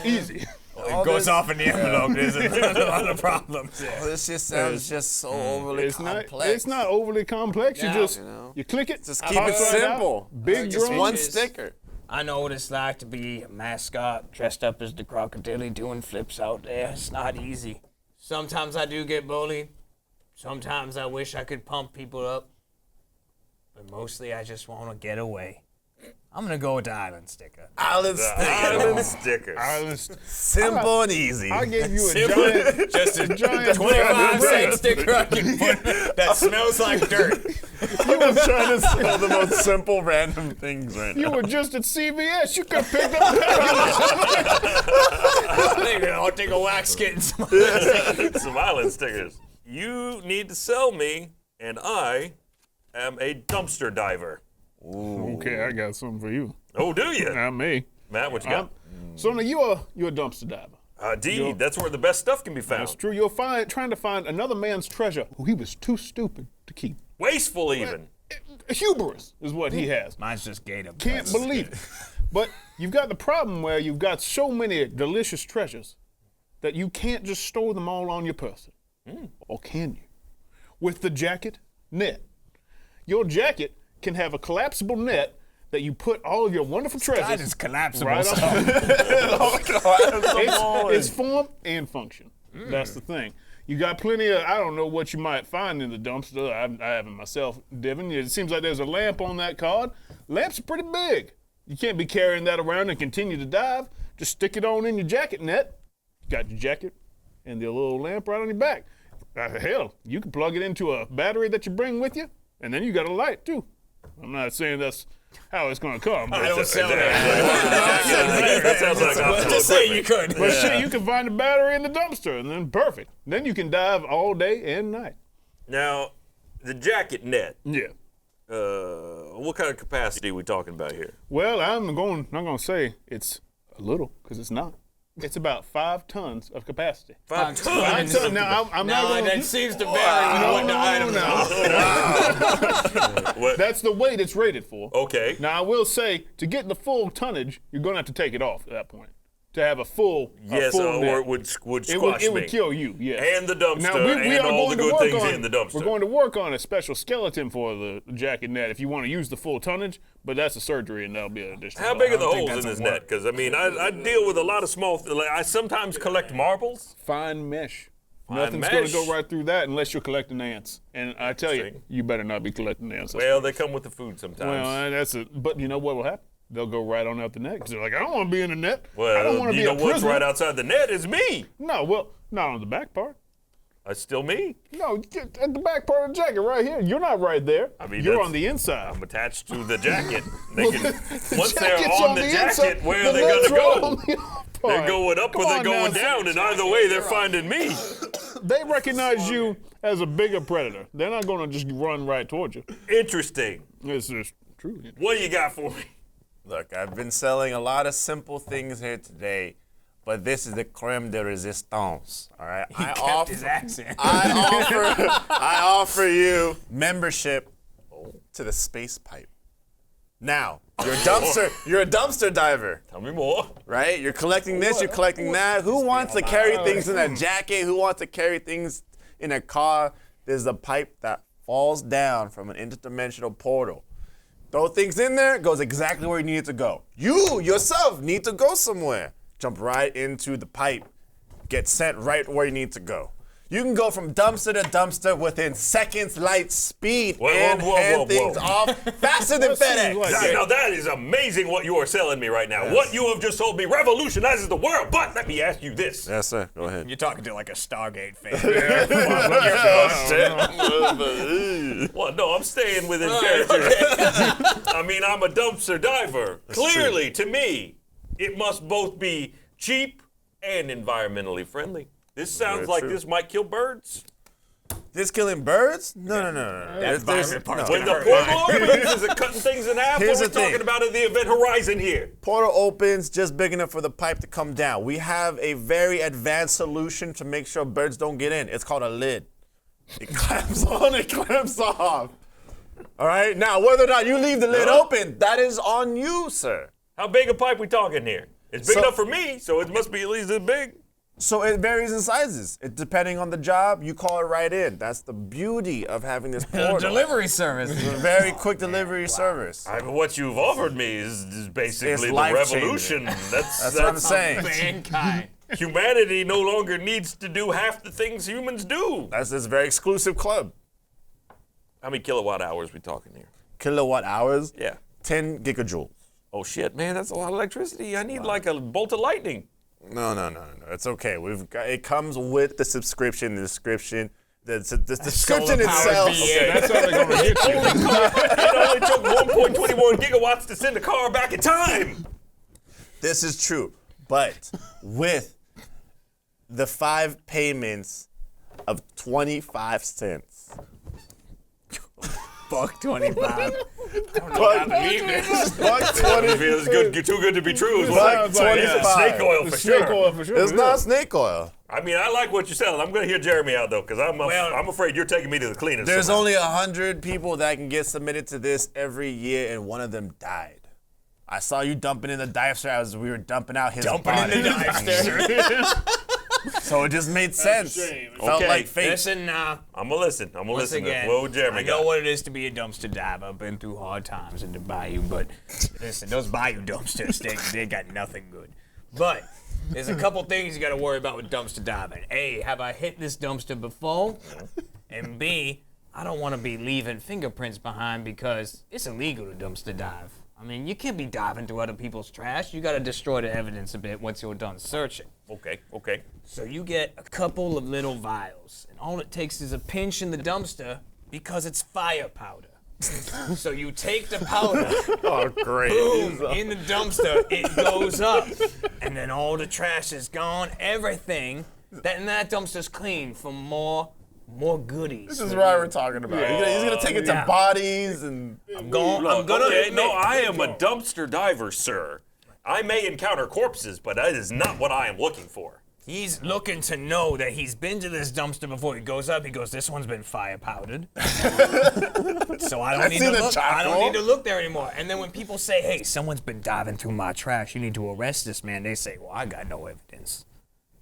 Easy. It goes off in the envelope. There's a lot of problems. Oh, this just sounds just so overly It's complex. not. It's not overly complex. Yeah, you just know. you click it. Just it keep it pops right out. simple. Big Just drum. one Is- sticker. I know what it's like to be a mascot dressed up as the crocodile doing flips out there. It's not easy. Sometimes I do get bullied. Sometimes I wish I could pump people up. But mostly I just want to get away. I'm going to go with the island sticker. Island The sticker. island stickers. Island. Simple and easy. I gave you a giant, Just a giant 25-cent sticker I can put that smells like dirt. You were trying to sell the most simple random things right You now. were just at CVS. You could have picked up that. I'll take a wax kit and some. Some island stickers. You need to sell me, and I am a dumpster diver. Okay, I got something for you. Oh, do you? Not me. Matt, what you got? So now you're a dumpster diver. Indeed, that's where the best stuff can be found. That's true. You're trying to find another man's treasure who he was too stupid to keep. Wasteful, even. Hubris is what he has. Mine's just gator. Can't believe it. But you've got the problem where you've got so many delicious treasures that you can't just store them all on your person. Or can you? With the jacket net. Your jacket can have a collapsible net that you put all of your wonderful treasures That is collapsible. right stuff. on. It's form and function. That's the thing. You got plenty of, I don't know what you might find in the dumpster. I haven't myself, Devin. It seems like there's a lamp on that card. Lamps are pretty big. You can't be carrying that around and continue to dive. Just stick it on in your jacket net. You got your jacket and the little lamp right on your back. Hell, you can plug it into a battery that you bring with you, and then you got a light too. I'm not saying that's how it's going to come. I But, don't sell that. That sounds like optional Just say equipment. you could. but shit, you can find a battery in the dumpster, and then perfect. Then you can dive all day and night. Now, the jacket net. Yeah. What kind of capacity are we talking about here? Well, I'm not going to say it's a little, because it's not. It's about 5 tons of capacity. 5 tons. 5 tons. tons. Now, I'm not No, going that seems to vary with what the items are. What? That's the weight it's rated for. Okay. Now, I will say, to get the full tonnage, you're going to have to take it off at that point. To have a full Yes, full or net. it would squash It would me. kill you, yes. And the dumpster, Now, we and are all going the to good work things on, in the dumpster. We're going to work on a special skeleton for the jacket net if you want to use the full tonnage, but that's a surgery and that'll be an additional. How big are the don't think holes in that's this a net? Because, I mean, I deal with a lot of small, like, I sometimes collect marbles. Fine mesh. Fine Nothing's going mesh. to go right through that unless you're collecting ants. And I tell you, Interesting. you better not be collecting ants. Well, they come with the food sometimes. Well, that's it. But you know what will happen? They'll go right on out the net because they're like, I don't want to be in the net. I don't Well, want to you be know a what's prisoner. right outside the net is me. No, well, not on the back part. That's still me. No, get at the back part of the jacket right here. You're not right there. I mean, you're that's- on the inside. I'm attached to the jacket. They can, once they're jacket's on the inside, jacket, where the are they going nuts to are go? on the upper They're part. going up Come or they're on going now. down, and either way, they're finding me. They recognize you as a bigger predator. They're not going to just run right towards you. Interesting. It's just true. What do you got for me? Look, I've been selling a lot of simple things here today, but this is the creme de resistance. All right, He kept his accent. I offer you membership to the space pipe. Now, you're a dumpster diver, Tell me more. right? You're collecting this, you're collecting that. Who wants to carry things in a jacket? Who wants to carry things in a car? There's a pipe that falls down from an interdimensional portal. Throw things in there, it goes exactly where you need it to go. You yourself need to go somewhere. Jump right into the pipe. Get sent right where you need to go. You can go from dumpster to dumpster within seconds light speed Whoa, and whoa, hand whoa, things whoa. off faster than That seems FedEx. like- Now that is amazing what you are selling me right now. What you have just told me revolutionizes the world. But let me ask you this. Yes, sir. Go ahead. You're talking to like a Stargate fan. Well, no, I'm staying within character. I mean, I'm a dumpster diver. Clearly, to me, it must both be cheap and environmentally friendly. This sounds Very like true. this might kill birds. This killing birds? No. That environment part's When gonna the hurt. portal opens, is it cutting things in half? Here's What are the we talking thing. about in the event horizon here? Portal opens just big enough for the pipe to come down. We have a very advanced solution to make sure birds don't get in. It's called a lid. It clamps on, it clamps off. All right? Now, whether or not you leave the lid open, that is on you, sir. How big a pipe we talking here? It's big So- enough for me, so it must be at least this big. So it varies in sizes. Depending on the job, you call it right in. That's the beauty of having this portal. Delivery service. It's a very quick delivery service. What you've offered me is basically It's the life-changing. revolution. That's what I'm saying. Mankind. Humanity no longer needs to do half the things humans do. That's this very exclusive club. How many kilowatt hours we talking here? Kilowatt hours, Yeah. 10 gigajoules. Oh shit, man, that's a lot of electricity. I need like a bolt of lightning. No. It's okay. It comes with the subscription. The description. The description itself. That's how they're gonna get you. It only took 1.21 gigawatts to send a car back in time. This is true, but with the 5 payments of 25 cents. Buck 25. Buck It feels good, too good to be true. It's Sounds like it's snake oil for snake sure. oil for sure. It's not snake oil. I mean, I like what you're selling. I'm going to hear Jeremy out though, because I'm afraid you're taking me to the cleaners. There's somehow. only 100 people that can get submitted to this every year, and one of them died. I saw you dumping in the dive as we were dumping out his body. So it just made sense. shame. Felt Okay. like fate. Listen, I'm going to listen. I'm going to once listen again, to what Jeremy I know got. what it is to be a dumpster diver. I've been through hard times in the bayou, but listen, those bayou dumpsters, they got nothing good. But there's a couple things you got to worry about with dumpster diving. A, have I hit this dumpster before? And B, I don't want to be leaving fingerprints behind because it's illegal to dumpster dive. I mean, you can't be diving through other people's trash. You got to destroy the evidence a bit once you're done searching. Okay. So you get a couple of little vials, and all it takes is a pinch in the dumpster because it's fire powder. So you take the powder, Oh, great. boom, in the dumpster, it goes up, and then all the trash is gone, everything, and that dumpster's clean for more goodies. This is what we're talking about. He's gonna take it to Yeah. bodies and. I'm gonna Okay, admit, no, I am a dumpster diver, sir. I may encounter corpses, but that is not what I am looking for. he's looking to know that he's been to this dumpster before. He goes up, he goes, this one's been fire powdered. So I don't need seen to the look. I don't charcoal. need to look there anymore. And then when people say, hey, someone's been diving through my trash, you need to arrest this man, they say, well, I got no evidence.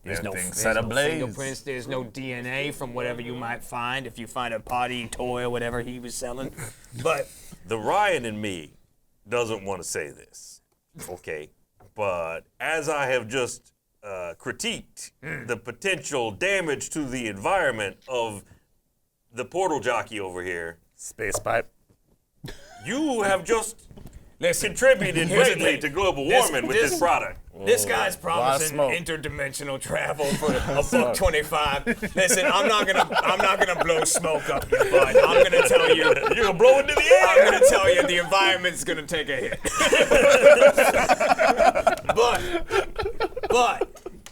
There's no, Everything's there's set no ablaze. fingerprints, there's no DNA from whatever you might find if you find a potty toy or whatever he was selling. But The Ryan in me doesn't want to say this, okay? But as I have just critiqued the potential damage to the environment of the portal jockey over here, Space pipe. you have just listen, contributed here's the greatly thing. to global warming with this product. This guy's lot of promising smoke. interdimensional travel for $1.25. Listen, I'm not gonna blow smoke up your butt. I'm gonna tell you. You're gonna blow into the air. I'm gonna tell you the environment's gonna take a hit. but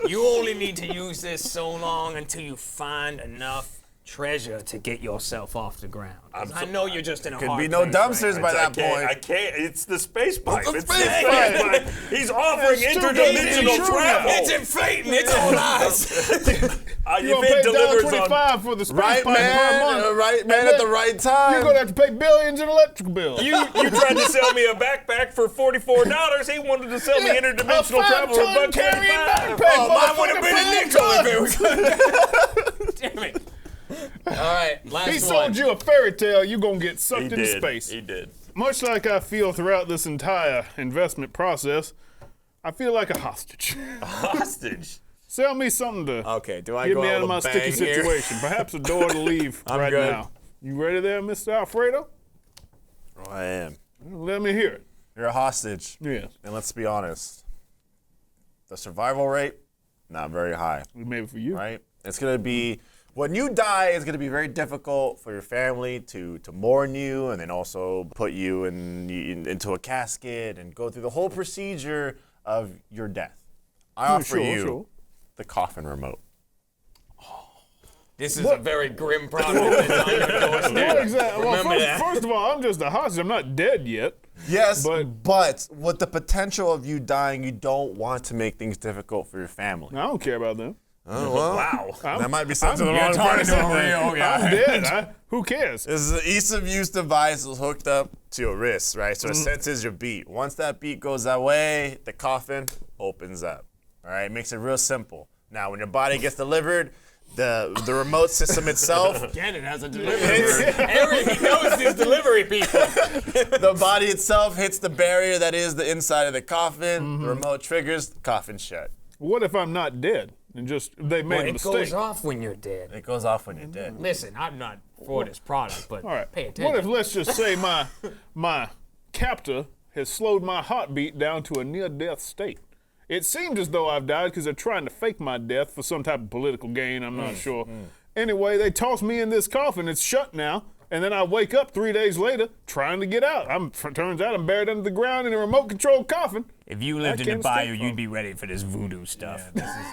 you only need to use this so long until you find enough treasure to get yourself off the ground. 'Cause I know you're just in a Could hard be no place dumpsters right by I that can't. point. It's the space pipe. the It's space the space pipe. He's offering It's too good to be interdimensional true travel. It's inflating. It's all lies. You're Your gonna bid pay delivers on. $1.25 for the space Right pipe per man, month. right man And at the then right time. You're gonna have to pay billions in electric bills. You tried to sell me a backpack for $44. He wanted to sell me interdimensional travel for $5-ton carrying $1.25. backpack. Oh, mine would have been a nickel if it was. Damn it. All right, last He one. sold you a fairy tale. You're gonna get sucked He into did. space. He did. Much like I feel throughout this entire investment process, I feel like a hostage. Hostage. Sell me something to Okay, do I get go me out out of with my a sticky bang here? situation. Perhaps a door to leave right good. now. You ready there, Mr. Alfredo? Oh, I am. Let me hear it. You're a hostage. Yes. And let's be honest. The survival rate, not very high, Maybe for you. right? It's gonna be when you die, it's gonna be very difficult for your family to mourn you and then also put you into a casket and go through the whole procedure of your death. I offer sure, you sure. the coffin remote. This is a very grim product that's on your doorstep. Well, exactly. Well, Remember that. first of all, I'm just a hostage. I'm not dead yet. Yes, But- but with the potential of you dying, you don't want to make things difficult for your family. I don't care about them. Oh, well, Wow. that might be something the You're wrong talking person. to a real guy. I'm dead. Who cares? This is an ease of use device that's hooked up to your wrist, right? So it senses your beat. Once that beat goes that way, the coffin opens up. All right, makes it real simple. Now, when your body gets delivered, the remote system itself, Gannon has a delivery. Eric, he knows these delivery people. the body itself hits the barrier that is the inside of the coffin. The remote triggers, the coffin shut. What if I'm not dead and just they made a It mistake? goes off when you're dead. It goes off when you're dead. Listen, I'm not for this product, but All right. pay attention. What if, let's just say, my captor has slowed my heartbeat down to a near-death state? It seems as though I've died because they're trying to fake my death for some type of political gain. I'm not sure. Anyway, they toss me in this coffin. It's shut now. And then I wake up 3 days later trying to get out. Turns out I'm buried under the ground in a remote-controlled coffin. If you lived in the can't bayou, escape you'd from. be ready for this voodoo stuff.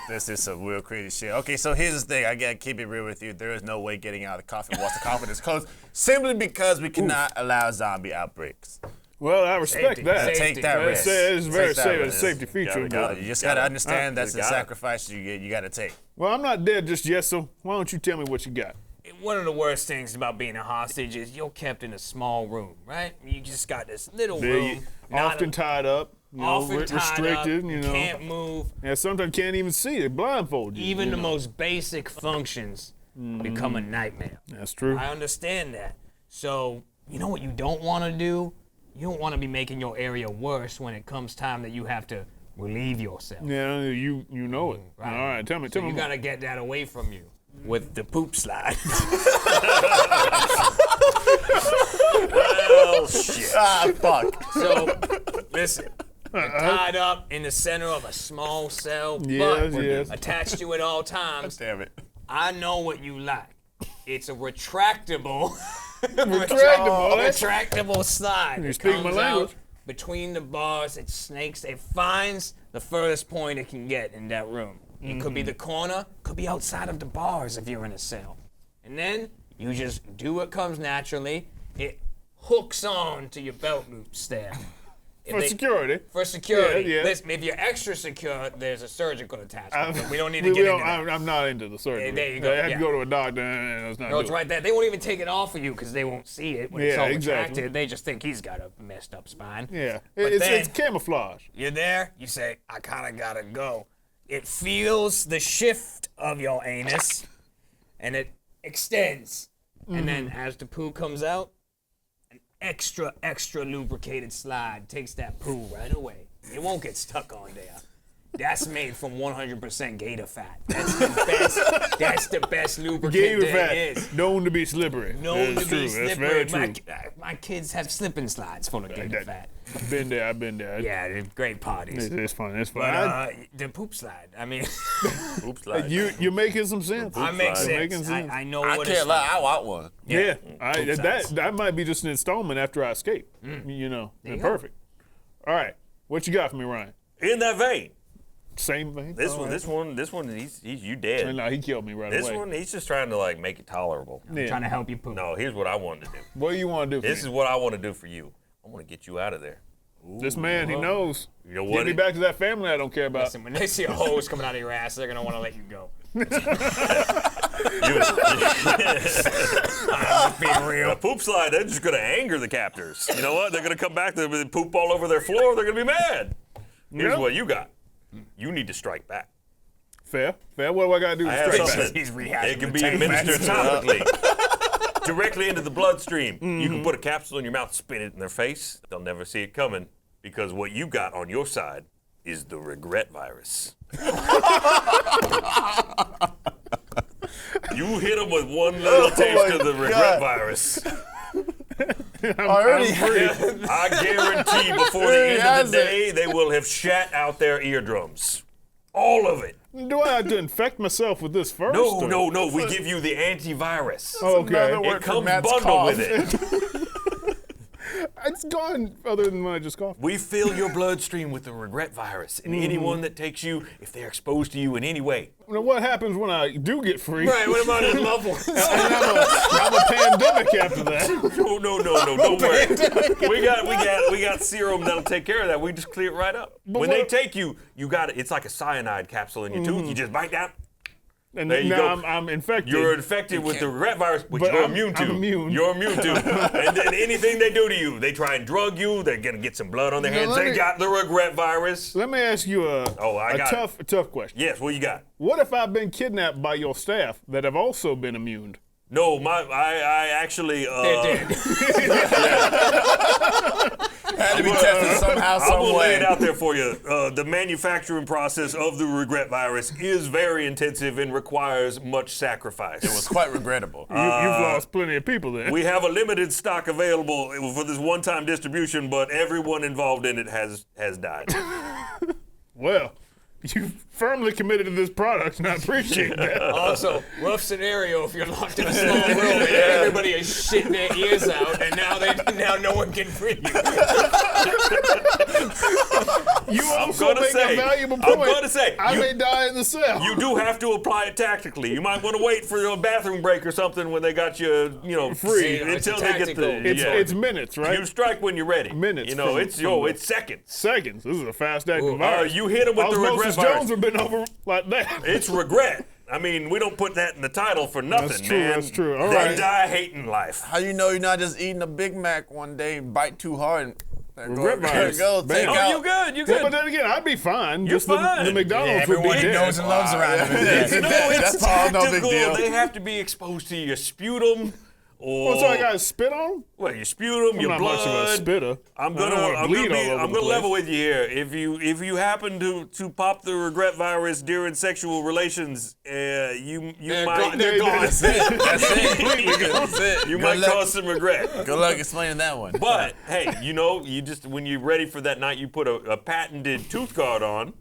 This is some real crazy shit. Okay, so here's the thing. I gotta keep it real with you. There is no way getting out of the coffin once the coffin is closed, simply because we cannot allow zombie outbreaks. Well, I respect Safety. that. Safety. Take that risk. It's very Take that safe. It's a risk. safety feature. Gotta- but- You just gotta understand that's you the got it. sacrifice you gotta take. Well, I'm not dead just yet, so why don't you tell me what you got? One of the worst things about being a hostage is you're kept in a small room, right? You just got this little room. Often tied up, often tied restricted, up, you know. can't move. Yeah, sometimes can't even see. They blindfold you. Even you the know. most basic functions become a nightmare. That's true. I understand that. So, you know what you don't want to do? You don't want to be making your area worse when it comes time that you have to relieve yourself. Yeah, you know it. Right. All right, tell me. So Tell you me. got to get that away from you with the poop slide. Well, shit. Ah, fuck. So, listen. You're tied up in the center of a small cell, Yes, but yes. attached to you at all times. Damn it. I know what you like. It's a retractable, Retractable. retractable slide. You It speak my comes language. out between the bars, it snakes, it finds the furthest point it can get in that room. It could be the corner, could be outside of the bars if you're in a cell. And then you just do what comes naturally. It hooks on to your belt loops there. If For they- security. For security. Yeah, yeah. Listen, if you're extra secure, there's a surgical attachment. But we don't need to We get don't- into that. I'm not into the surgery. There you go, I have yeah. to go to a doctor. And let's not No, do it's it. right there. They won't even take it off of you because they won't see it when it's Yeah, all exactly. retracted. They just think he's got a messed up spine. Yeah, But it's then- camouflage. You're there, you say, I kind of gotta go. It feels the shift of your anus and it extends. And then as the poo comes out, an extra lubricated slide takes that poo right away. It won't get stuck on there. That's made from 100% gator fat. That's the best lubricant Gator there fat, is. known to be slippery. Known That's to true. be That's slippery. very true. My kids have slipping slides full of gator fat. I've been there. I've been there. Yeah, they're great parties. It's fun. It's fun. But the poop slide. I mean, Oops, like. You're making some sense. I make slide. Making sense. sense. I know I what can't it's lie. I want one. Yeah, Poop size. that might be just an installment after I escape. You know, you go. perfect. All right, what you got for me, Ryan? In that vein, Same thing. this All one, right. he's you dead. No, he killed me right This away. one, he's just trying to like make it tolerable. Yeah. trying to help you poop. No, here's what I wanted to do. What do you want to do? For This me? is what I want to do for you. I want to get you out of there. This man, he knows. You know Get what? me back to that family I don't care about. Listen, when they see a hose coming out of your ass, they're gonna want to let you go. Being real. A poop slide, they're just going to anger the captors. You know what? They're going to come back, they're going to poop all over their floor. They're going to be mad. Here's Yeah. what you got. You need to strike back. Fair. What do I got to do to I have strike back? something. He's rehashing It can the be tape, administered topically, directly into the bloodstream. You Mm-hmm. can put a capsule in your mouth, spin it in their face. They'll never see it coming because what you got on your side is the regret virus. You hit them with one little taste of the regret virus. I already I guarantee before the end of has the day, they will have shat out their eardrums. All of it. Do I have to infect myself with this first? No, or- no, no. We give you the antivirus. Okay. Another word It for comes Matt's bundled cough. with it. It's gone other than when I just coughed. We fill your bloodstream with the regret virus, and anyone that takes you, if they're exposed to you in any way. Now, what happens when I do get free? Right, what about his loved ones? I'm a pandemic after that. No, don't worry. We got serum that'll take care of that. We just clear it right up. When they take you, you got it. It's like a cyanide capsule in your tooth. You just bite down. And There you now go. I'm infected. You're infected with the regret virus, which But you're I'm immune to. I'm immune. You're immune to. And then anything they do to you, they try and drug you. They're gonna get some blood on their hands. They got the regret virus. Let me ask you a tough question. Yes, what you got? What if I've been kidnapped by your staff that have also been immune? No, I actually. Had to be tested somehow, some I will lay way. it out there for you. The manufacturing process of the regret virus is very intensive and requires much sacrifice. It was quite regrettable. You've lost plenty of people then. We have a limited stock available for this one-time distribution, but everyone involved in it has died. Well, you firmly committed to this product, and I appreciate that. Also, rough scenario if you're locked in a small room and everybody is shitting their ears out, and now no one can free you. You also make a valuable point. I'm gonna say, I may die in the cell. you do have to apply it tactically. You might want to wait for a bathroom break or something when they got you, Free. until It's they get tactical. the. It's minutes, right? You strike when you're ready. Minutes You know, from- it's seconds. Seconds. This is a fast-acting virus. You hit them with the regret Osmosis virus. Jones have been over like that. It's regret. I mean, we don't put that in the title for nothing, That's true, man. that's true. All They right. die hating life. How you know you're not just eating a Big Mac one day and bite too hard and Regret there virus. you go, Bam. take Oh, out. You good? You Yeah, good? but then again, I'd be fine. You're Just fine. The McDonald's would be Everyone he dead. knows and loves around him. That's all no big Tactical. deal. They have to be exposed to your sputum or Oh, so I got to spit on them? well, your sputum, I'm your not blood. much of a spitter. I'm I don't wanna gonna bleed all over I'm the gonna level place. with you here. If you happen to pop the regret virus during sexual relations, you might They're gone. That's it. That's it. you Good might luck. cause some regret. Good luck explaining that one. But hey, you just when you're ready for that night, you put a patented tooth guard on,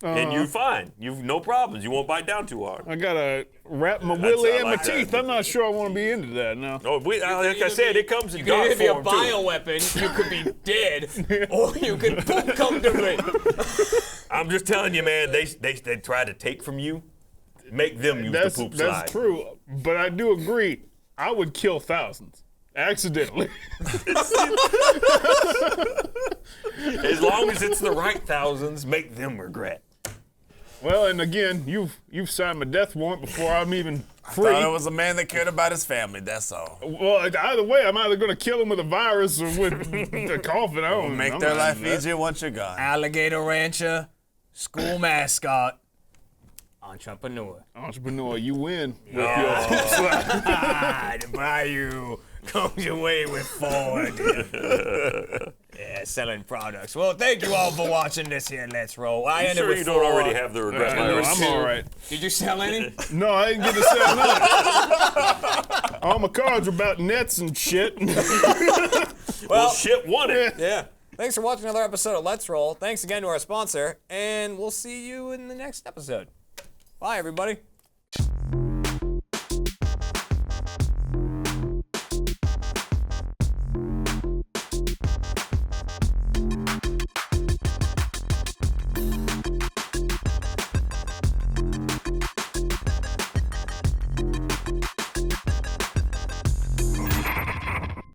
and you're fine. You've no problems. You won't bite down too hard. I got to wrap my willy I in my like that. teeth. I'm not sure I want to be into that now. Oh, like I said, it comes in You dark could either be a form too. bioweapon, you could be dead, or you could poop comfortably. I'm just telling you, man. They try to take from you, make them use the poop slide. That's true. But I do agree. I would kill thousands. Accidentally. As long as it's the right thousands, make them regret. Well, and again, you've signed my death warrant before I'm even free. Thought it was a man that cared about his family, that's all. Well, either way, I'm either going to kill him with a virus or with the coffin. I don't Make I'm their not life into that. easier once you're gone. Alligator rancher, school mascot, entrepreneur. Entrepreneur, you win with your poop slide. The bayou comes away with Ford. Yeah, selling products. Well, thank you all for watching this here Let's Roll. I You ended sure with you don't Ford. already have the regret I know, virus? I'm all right. Did you sell any? No, I didn't get to sell none. All my cards are about nets and shit. Well, shit won it. Yeah. Thanks for watching another episode of Let's Roll. Thanks again to our sponsor, and we'll see you in the next episode. Bye, everybody.